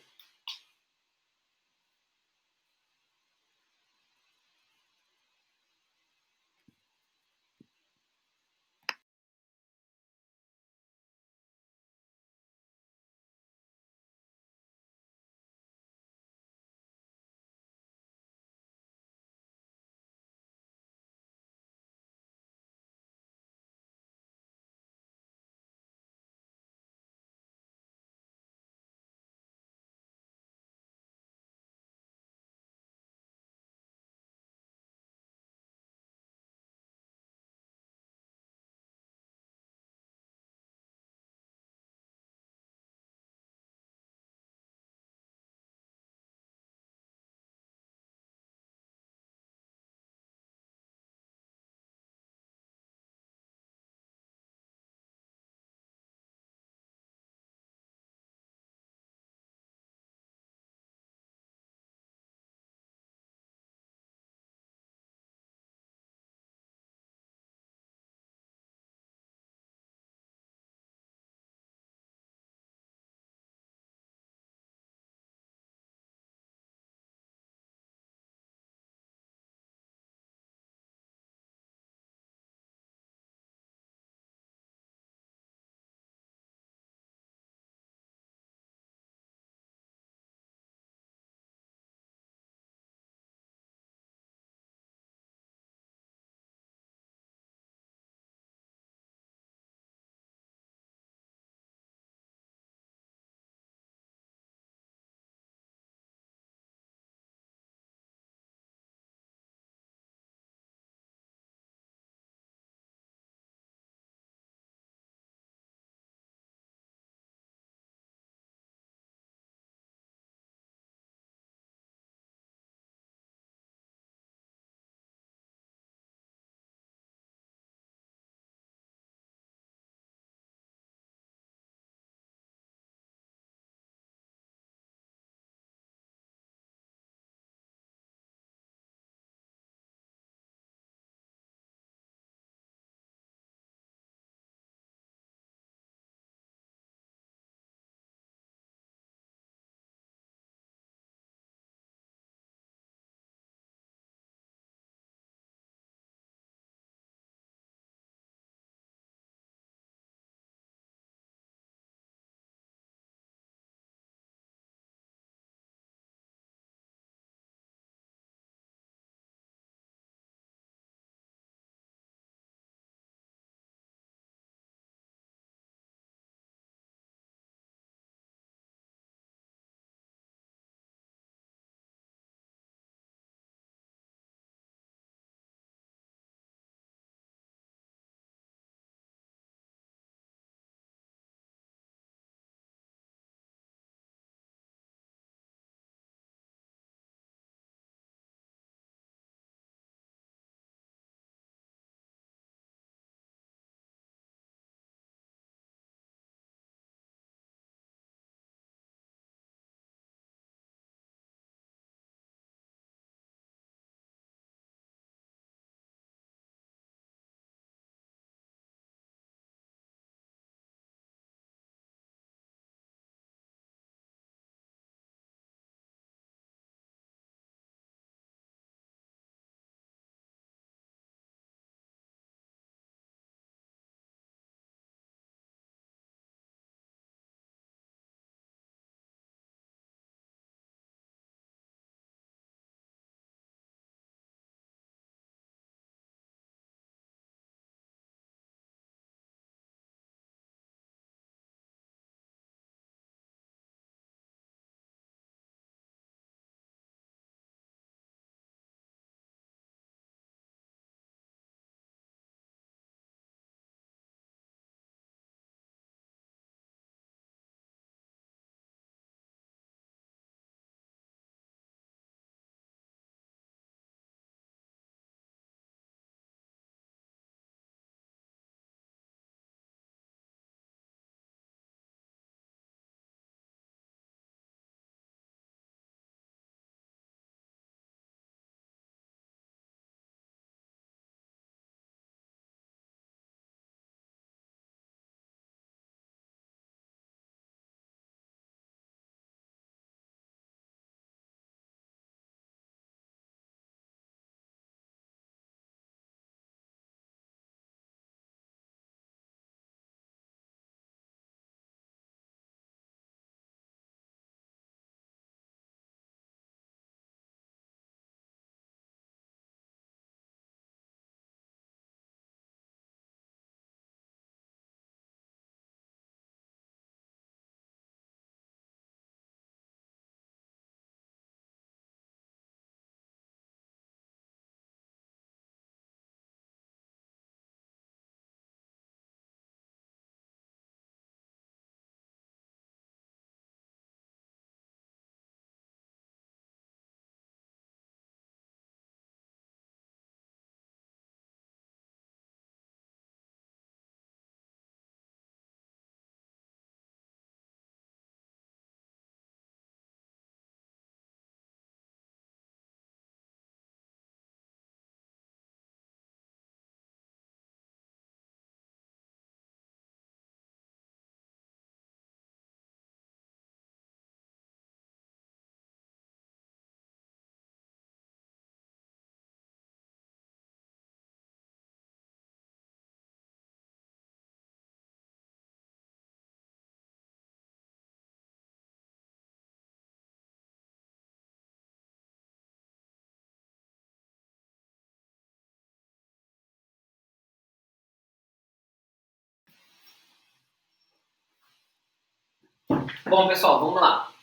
Bom, pessoal, vamos lá.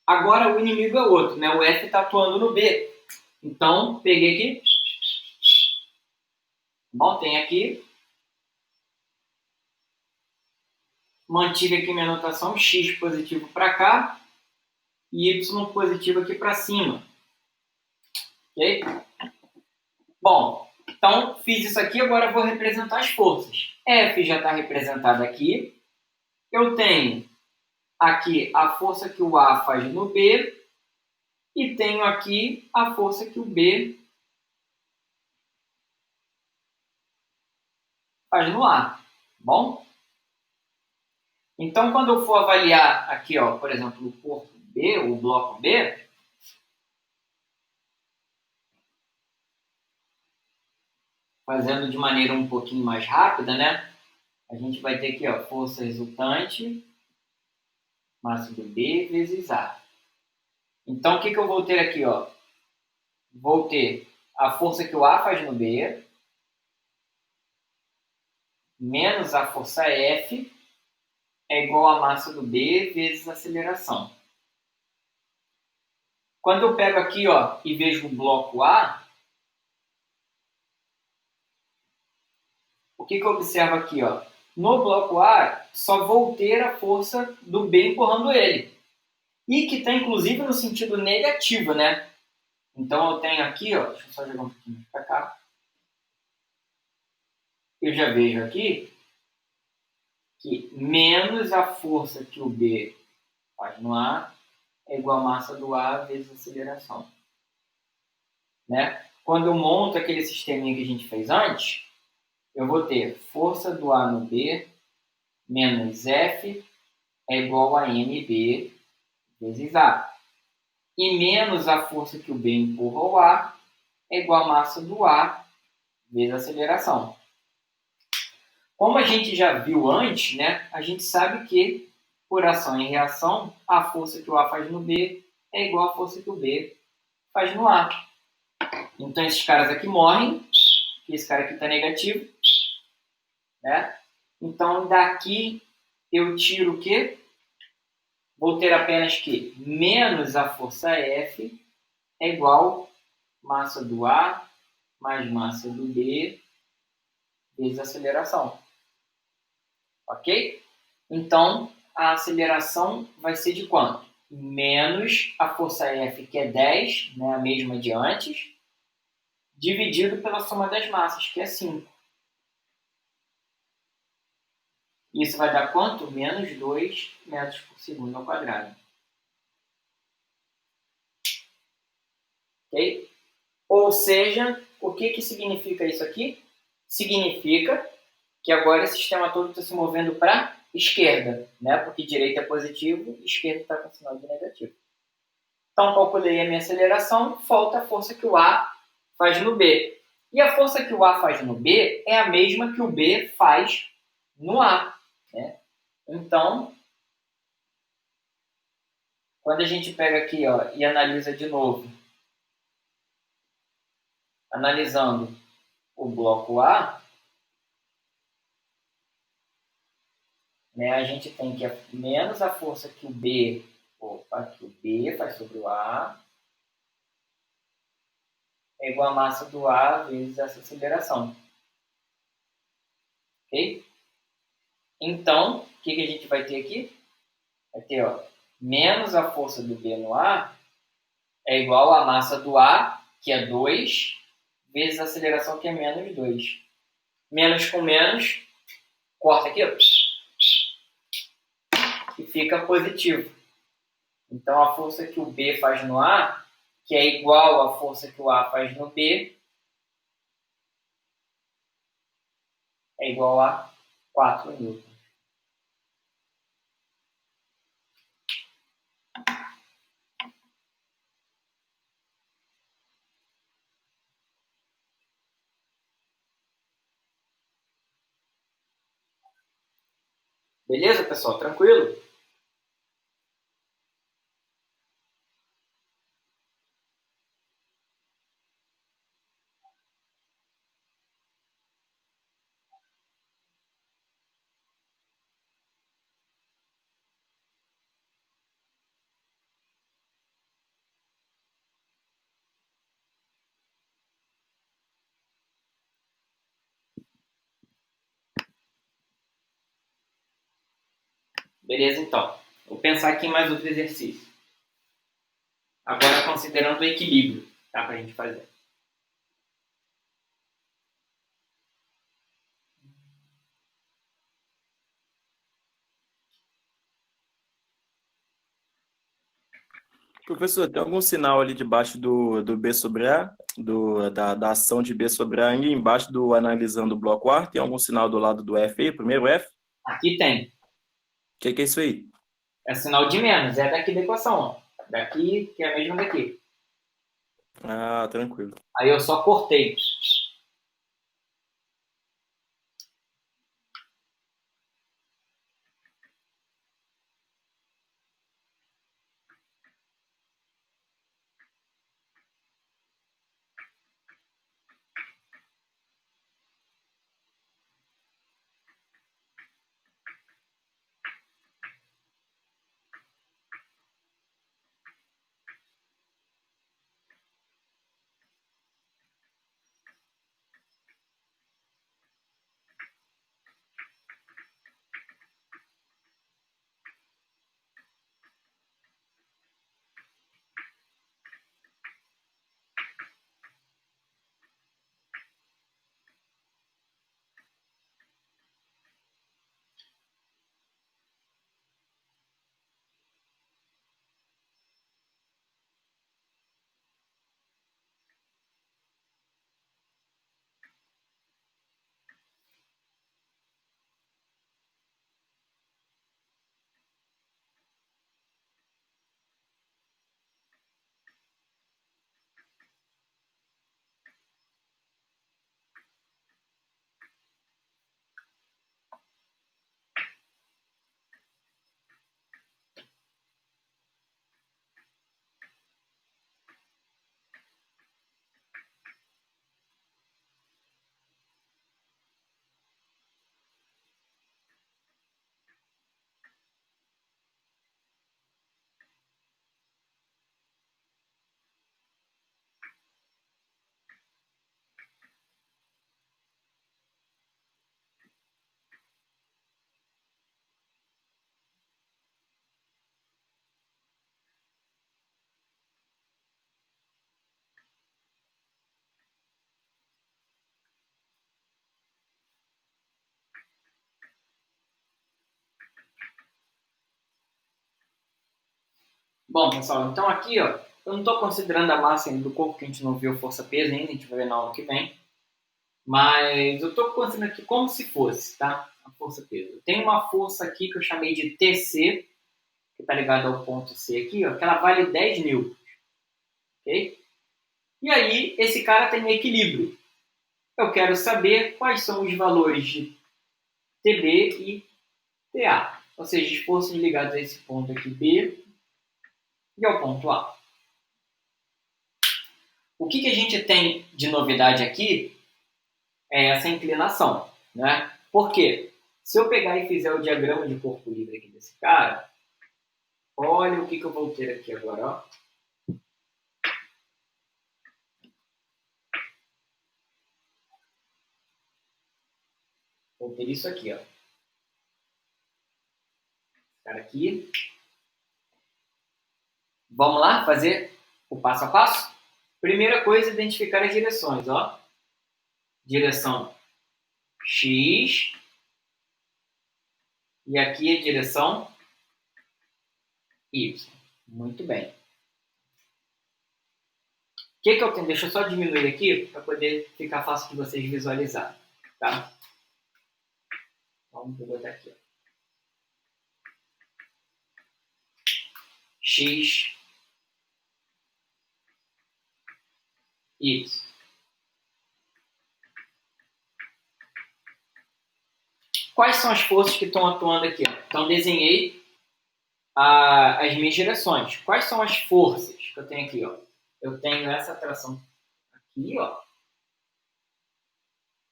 Agora o inimigo é outro, né? O F está atuando no B. Então, peguei aqui. Bom, tem aqui. Mantive aqui minha notação, X positivo para cá e Y positivo aqui para cima. Ok? Bom, então fiz isso aqui, agora vou representar as forças. F já está representada aqui. Eu tenho aqui a força que o A faz no B e tenho aqui a força que o B faz no A. Bom? Então, quando eu for avaliar aqui, ó, por exemplo, o corpo B, o bloco B, fazendo de maneira um pouquinho mais rápida, né? A gente vai ter aqui, ó, força resultante, massa do B vezes A. Então, o que eu vou ter aqui, ó? Vou ter a força que o A faz no B, menos a força F, é igual a massa do B vezes a aceleração. Quando eu pego aqui, ó, e vejo o bloco A, o que eu observo aqui, ó? No bloco A, só vou ter a força do B empurrando ele. E que está, inclusive, no sentido negativo, né? Então, eu tenho aqui, ó, deixa eu só jogar um pouquinho para cá. Eu já vejo aqui que menos a força que o B faz no A é igual a massa do A vezes a aceleração. Né? Quando eu monto aquele sisteminha que a gente fez antes, eu vou ter força do A no B menos F é igual a mB vezes A. E menos a força que o B empurra ao A é igual a massa do A vezes a aceleração. Como a gente já viu antes, né, a gente sabe que, por ação e reação, a força que o A faz no B é igual à força que o B faz no A. Então, esses caras aqui morrem, esse cara aqui está negativo. Né? Então, daqui eu tiro o quê? Vou ter apenas que menos a força F é igual massa do A mais massa do B vezes a aceleração. Ok? Então, a aceleração vai ser de quanto? Menos a força F, que é 10, né, a mesma de antes, dividido pela soma das massas, que é 5. Isso vai dar quanto? Menos 2 metros por segundo ao quadrado. Ok? Ou seja, o que significa isso aqui? Significa que agora o sistema todo está se movendo para a esquerda, né? Porque direita é positivo e esquerda está com sinal de negativo. Então, calculei a minha aceleração, falta a força que o A faz no B. E a força que o A faz no B é a mesma que o B faz no A. Né? Então, quando a gente pega aqui, ó, e analisa de novo, analisando o bloco A, né, a gente tem que menos a força que o B faz sobre o A é igual a massa do A vezes essa aceleração. Ok? Então, o que a gente vai ter aqui? Vai ter, ó, menos a força do B no A é igual a massa do A, que é 2, vezes a aceleração, que é menos 2. Menos com menos, corta aqui, ó, e fica positivo. Então, a força que o B faz no A, que é igual à força que o A faz no B, é igual a 4 newtons. Beleza, pessoal? Tranquilo? Beleza, então. Vou pensar aqui em mais outro exercício. Agora considerando o equilíbrio, tá? Pra gente fazer. Professor, tem algum sinal ali debaixo do B sobre A, da ação de B sobre A, e embaixo do analisando o bloco A? Tem algum sinal do lado do F aí, primeiro F? Aqui tem. O que é isso aí? É sinal de menos. É daqui da equação, ó. Daqui, que é a mesma daqui. Ah, tranquilo. Aí eu só cortei. Bom, pessoal, então aqui, ó, eu não estou considerando a massa ainda do corpo, que a gente não viu força-peso ainda, a gente vai ver na aula que vem. Mas eu estou considerando aqui como se fosse, tá? A força-peso. Tem uma força aqui que eu chamei de TC, que está ligada ao ponto C aqui, ó, que ela vale 10 newtons, ok? E aí, esse cara tem equilíbrio. Eu quero saber quais são os valores de TB e TA, ou seja, as forças ligadas a esse ponto aqui B e ao ponto A. O que a gente tem de novidade aqui é essa inclinação, né? Por quê? Se eu pegar e fizer o diagrama de corpo livre aqui desse cara, olha o que eu vou ter aqui agora, ó. Vou ter isso aqui, ó. Cara aqui. Vamos lá fazer o passo a passo? Primeira coisa, identificar as direções, ó. Direção X. E aqui a direção Y. Muito bem. O que eu tenho? Deixa eu só diminuir aqui para poder ficar fácil de vocês visualizarem, tá? Vamos botar aqui, ó. X, Y. Quais são as forças que estão atuando aqui? Então, desenhei as minhas direções. Quais são as forças que eu tenho aqui? Ó? Eu tenho essa tração aqui, ó,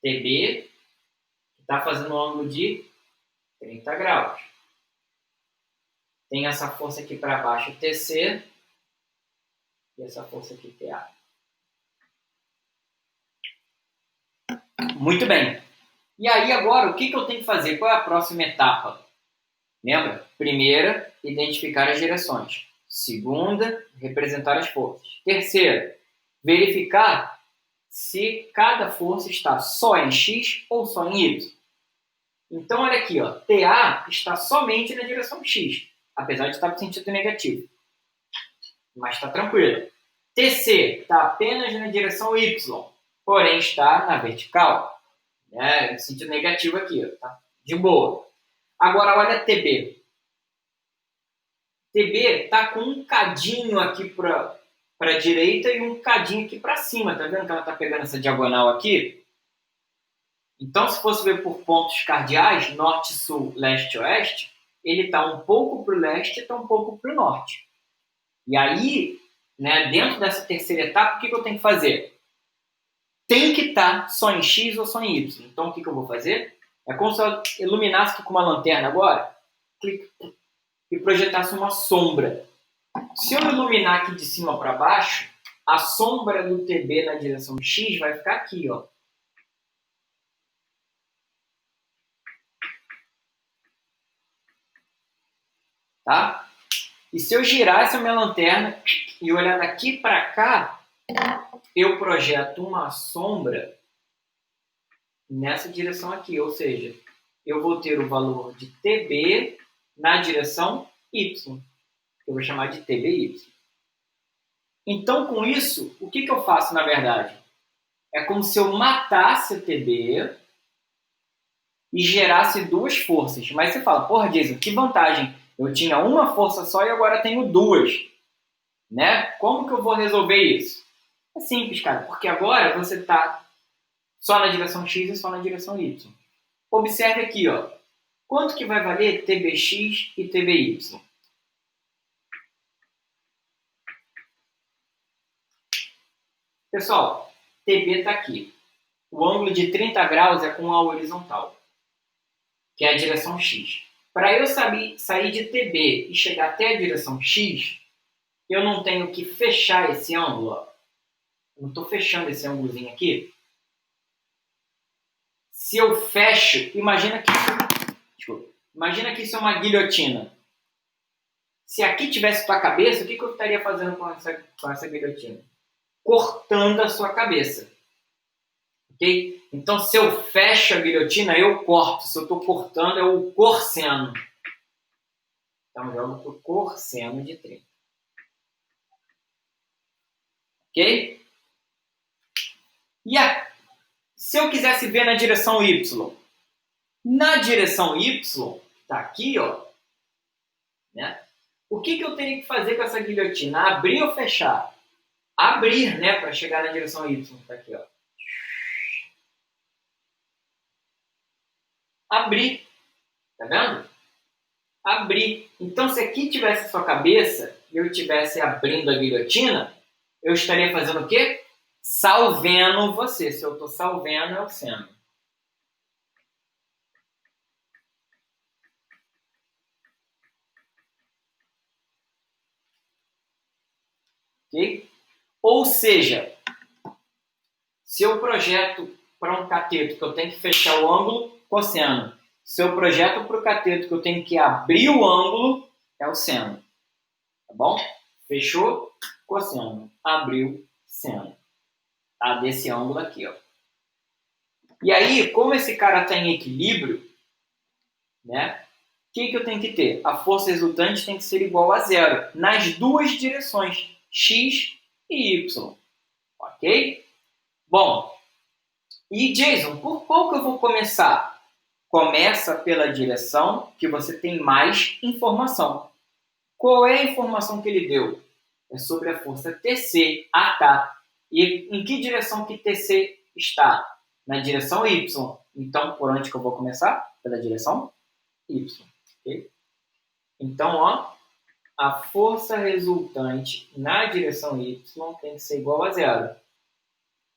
TB, que está fazendo um ângulo de 30 graus. Tem essa força aqui para baixo, TC, e essa força aqui, TA. Muito bem. E aí agora, o que eu tenho que fazer? Qual é a próxima etapa? Lembra? Primeira, identificar as direções. Segunda, representar as forças. Terceira, verificar se cada força está só em X ou só em Y. Então, olha aqui, ó, TA está somente na direção X, apesar de estar com sentido negativo. Mas está tranquilo. TC está apenas na direção Y, porém está na vertical. Né? Sentido negativo aqui, ó, tá? De boa. Agora, olha TB. TB está com um cadinho aqui para a direita e um cadinho aqui para cima. Tá vendo que ela está pegando essa diagonal aqui? Então, se fosse ver por pontos cardeais, norte, sul, leste, oeste, ele está um pouco para o leste e está um pouco para o norte. E aí, né, dentro dessa terceira etapa, o que eu tenho que fazer? Tem que estar só em X ou só em Y. Então, o que eu vou fazer? É como se eu iluminasse aqui com uma lanterna agora, clique, e projetasse uma sombra. Se eu iluminar aqui de cima para baixo, a sombra do TB na direção X vai ficar aqui, ó. Tá? E se eu girar essa minha lanterna e olhar daqui para cá, eu projeto uma sombra nessa direção aqui. Ou seja, eu vou ter o valor de TB na direção Y. Eu vou chamar de TBY. Então, com isso, o que eu faço, na verdade? É como se eu matasse o TB e gerasse duas forças. Mas você fala, porra, Jason, que vantagem. Eu tinha uma força só e agora tenho duas. Né? Como que eu vou resolver isso? É simples, cara, porque agora você está só na direção X e só na direção Y. Observe aqui, ó. Quanto que vai valer TBX e TBY? Pessoal, TB está aqui. O ângulo de 30 graus é com a horizontal, que é a direção X. Para eu sair de TB e chegar até a direção X, eu não tenho que fechar esse ângulo. Ó. Eu não estou fechando esse ângulozinho aqui. Se eu fecho, imagina que isso é uma guilhotina. Se aqui tivesse tua cabeça, o que eu estaria fazendo com essa guilhotina? Cortando a sua cabeça. Ok? Então, se eu fecho a guilhotina, eu corto. Se eu estou cortando, é o cosseno. Então, jogo para o cosseno de 30. Ok? E se eu quisesse ver na direção Y? Na direção Y, está aqui, ó. Né? O que eu teria que fazer com essa guilhotina? Abrir ou fechar? Abrir, né? Para chegar na direção Y. Está aqui, ó. Abrir. Tá vendo? Abrir. Então, se aqui tivesse a sua cabeça e eu estivesse abrindo a guilhotina, eu estaria fazendo o quê? Salvendo você. Se eu estou salvando, é o seno. Ok? Ou seja, se eu projeto para um cateto que eu tenho que fechar o ângulo, cosseno. Se eu projeto para o cateto que eu tenho que abrir o ângulo, é o seno. Tá bom? Fechou? Cosseno. Abriu, seno. Tá? Desse ângulo aqui, ó. E aí, como esse cara está em equilíbrio, né? O que eu tenho que ter? A força resultante tem que ser igual a zero nas duas direções, X e Y. Ok? Bom, e Jason, por qual que eu vou começar? Começa pela direção que você tem mais informação. Qual é a informação que ele deu? É sobre a força TC. Ah, tá. E em que direção que TC está? Na direção Y. Então, por onde que eu vou começar? Pela direção Y. Okay? Então, ó, a força resultante na direção Y tem que ser igual a zero.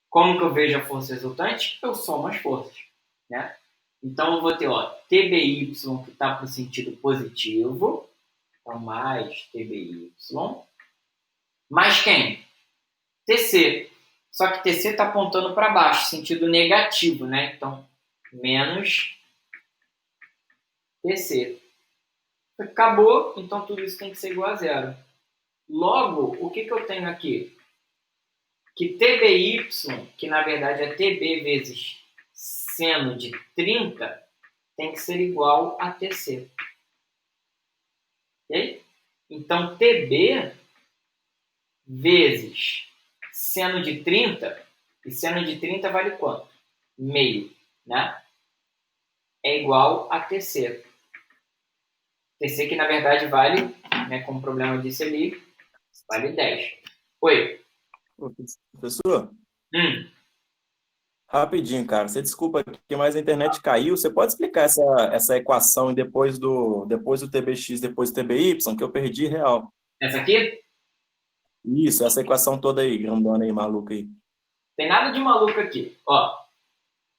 Como que eu vejo a força resultante? Eu somo as forças, né? Então, eu vou ter, ó, TBY que está para o sentido positivo. Então, mais TBY. Mais quem? TC. Só que TC está apontando para baixo, sentido negativo, né? Então, menos TC. Acabou, então tudo isso tem que ser igual a zero. Logo, o que eu tenho aqui? Que TBY, que na verdade é TB vezes seno de 30, tem que ser igual a TC. Ok? Então, TB vezes seno de 30, e seno de 30 vale quanto? Meio, né? É igual a TC. TC que na verdade vale, né, como o problema disse ali, vale 10. Oi. Ô, professor, Hum. rapidinho, cara. Você desculpa aqui, mas a internet caiu. Você pode explicar essa equação e depois do TBX, depois do TBY, que eu perdi real? Essa aqui? Isso, essa equação toda aí, grandona aí, maluca aí. Tem nada de maluco aqui. Ó,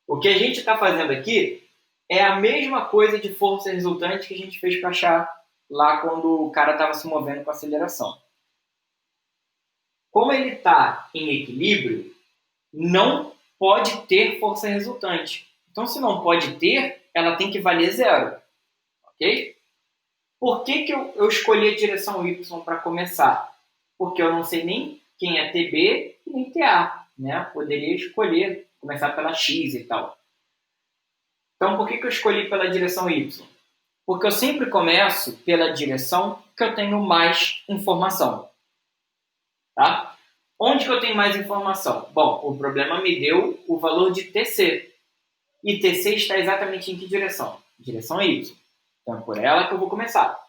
o que a gente está fazendo aqui é a mesma coisa de força resultante que a gente fez para achar lá quando o cara estava se movendo com aceleração. Como ele está em equilíbrio, não pode ter força resultante. Então, se não pode ter, ela tem que valer zero. Ok? Por que eu escolhi a direção Y para começar? Porque eu não sei nem quem é TB e nem TA. Né? Poderia escolher, começar pela X e tal. Então, por que eu escolhi pela direção Y? Porque eu sempre começo pela direção que eu tenho mais informação. Tá? Onde que eu tenho mais informação? Bom, o problema me deu o valor de TC. E TC está exatamente em que direção? Direção Y. Então, é por ela que eu vou começar.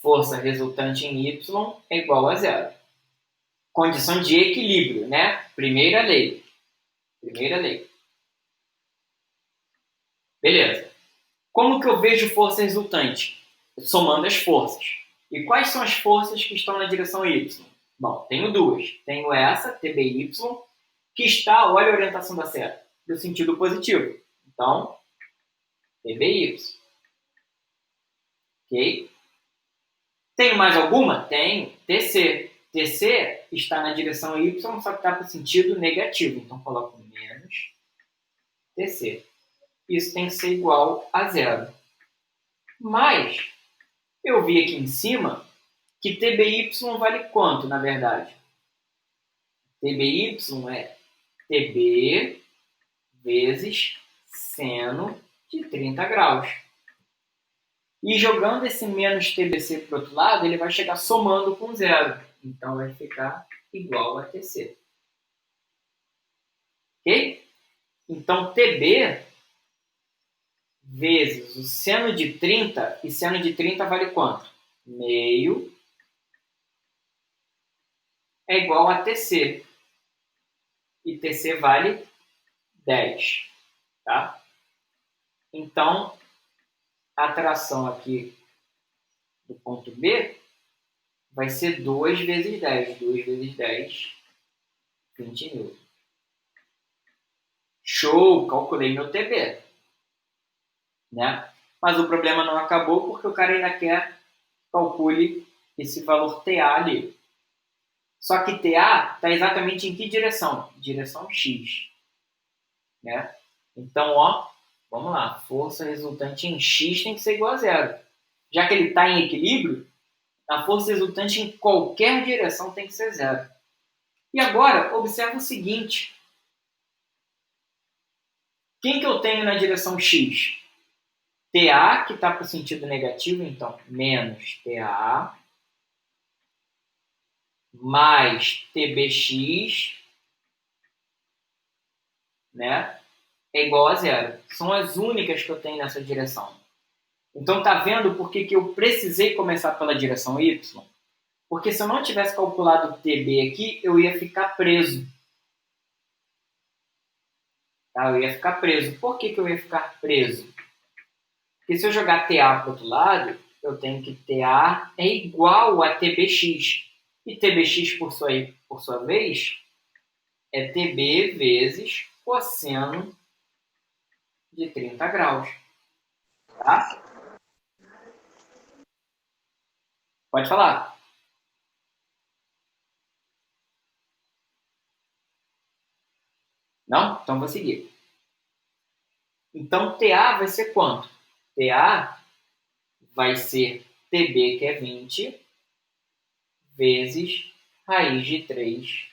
Força resultante em Y é igual a zero. Condição de equilíbrio, né? Primeira lei. Primeira lei. Beleza. Como que eu vejo força resultante? Somando as forças. E quais são as forças que estão na direção Y? Bom, tenho duas. Tenho essa, TBY, que está, olha a orientação da seta, do sentido positivo. Então, TBY. Ok? Tenho mais alguma? Tenho. TC. TC está na direção Y, só que está para o sentido negativo. Então, coloco menos TC. Isso tem que ser igual a zero. Mas, eu vi aqui em cima que TBY vale quanto, na verdade? TBY é TB vezes seno de 30 graus. E jogando esse menos TBC para o outro lado, ele vai chegar somando com zero. Então, vai ficar igual a TC. Ok? Então, TB vezes o seno de 30, e seno de 30 vale quanto? Meio é igual a TC. E TC vale 10. Tá? Então, a tração aqui do ponto B vai ser 2 vezes 10. 2 vezes 10, 20 mil. Show! Calculei meu TB. Né? Mas o problema não acabou porque o cara ainda quer calcule esse valor TA ali. Só que TA está exatamente em que direção? Direção X. Né? Então, ó, vamos lá. Força resultante em X tem que ser igual a zero. Já que ele está em equilíbrio, a força resultante em qualquer direção tem que ser zero. E agora, observa o seguinte. Quem que eu tenho na direção X? TA, que está para o sentido negativo, então, menos TA, mais TBX, né? É igual a zero. São as únicas que eu tenho nessa direção. Então, tá vendo por que eu precisei começar pela direção Y? Porque se eu não tivesse calculado o TB aqui, eu ia ficar preso. Tá? Eu ia ficar preso. Por que eu ia ficar preso? Porque se eu jogar TA para o outro lado, eu tenho que TA é igual a TBX. E TBX, por sua vez, é TB vezes cosseno de 30 graus. Tá? Pode falar. Não? Então vou seguir. Então, TA vai ser quanto? TA vai ser TB, que é 20, vezes raiz de 3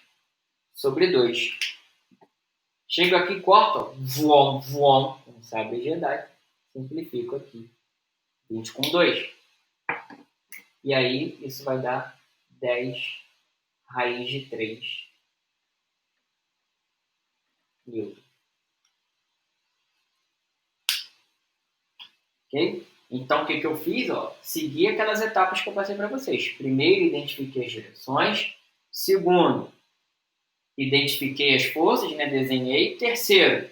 sobre 2. Chego aqui, corto, voom, voom, como sabe Jedi, simplifico aqui. 20 com 2. E aí, isso vai dar 10 raiz de 3 newton. Ok? Então, o que eu fiz? Segui aquelas etapas que eu passei para vocês. Primeiro, identifiquei as direções. Segundo, identifiquei as forças, né? Desenhei. Terceiro,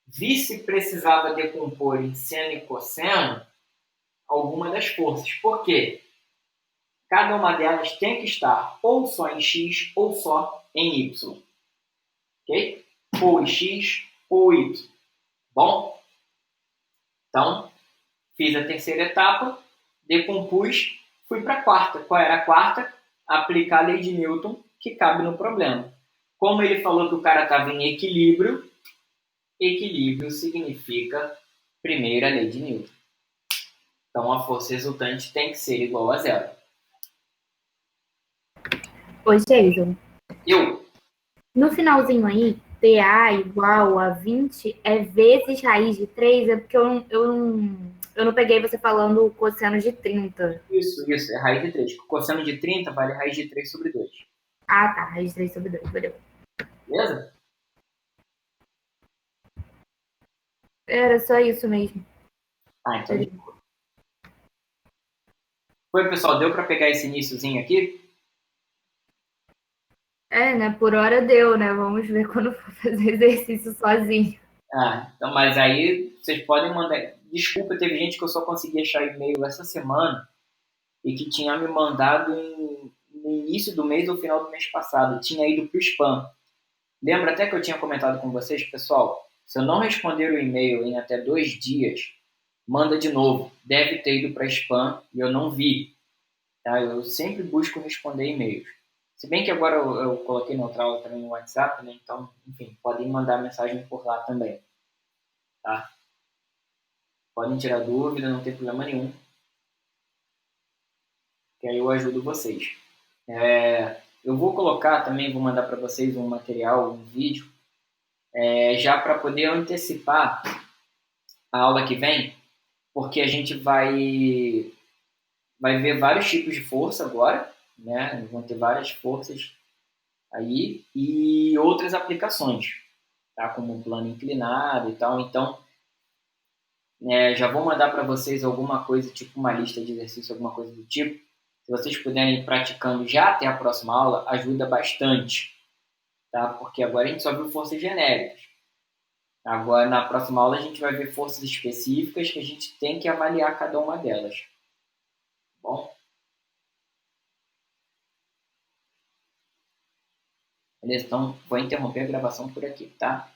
vi se precisava decompor em seno e cosseno alguma das forças. Por quê? Cada uma delas tem que estar ou só em X ou só em Y. Ok? Ou em X ou Y. Bom? Então, fiz a terceira etapa, decompus, fui para a quarta. Qual era a quarta? Aplicar a lei de Newton, que cabe no problema. Como ele falou que o cara estava em equilíbrio, equilíbrio significa primeira lei de Newton. Então, a força resultante tem que ser igual a zero. Ô, Jason, no finalzinho aí, PA igual a 20 é vezes raiz de 3, é porque eu não peguei você falando o cosseno de 30. Isso, é raiz de 3. O cosseno de 30 vale raiz de 3 sobre 2. Ah, tá, raiz de 3 sobre 2, valeu. Beleza? Era só isso mesmo. Então. Foi, pessoal, deu para pegar esse iniciozinho aqui? Né? Por hora deu, né? Vamos ver quando for fazer exercício sozinho. Então, mas aí vocês podem mandar. Desculpa, teve gente que eu só consegui achar e-mail essa semana e que tinha me mandado no início do mês ou final do mês passado. Tinha ido para o spam. Lembra até que eu tinha comentado com vocês, pessoal? Se eu não responder o e-mail em até 2 dias, manda de novo. Deve ter ido para spam e eu não vi. Tá? Eu sempre busco responder e-mails. Se bem que agora eu coloquei neutral também no WhatsApp, né? Então, enfim, podem mandar mensagem por lá também. Tá? Podem tirar dúvida, não tem problema nenhum. Que aí eu ajudo vocês. Eu vou colocar também, vou mandar para vocês um material, um vídeo, já para poder antecipar a aula que vem, porque a gente vai ver vários tipos de força agora, né? Vão ter várias forças aí e outras aplicações, tá? Como um plano inclinado e tal. Então, já vou mandar para vocês alguma coisa, tipo uma lista de exercícios, alguma coisa do tipo. Se vocês puderem ir praticando já até a próxima aula, ajuda bastante, tá? Porque agora a gente só viu forças genéricas. Agora, na próxima aula, a gente vai ver forças específicas que a gente tem que avaliar cada uma delas. Bom? Beleza? Então, vou interromper a gravação por aqui, tá?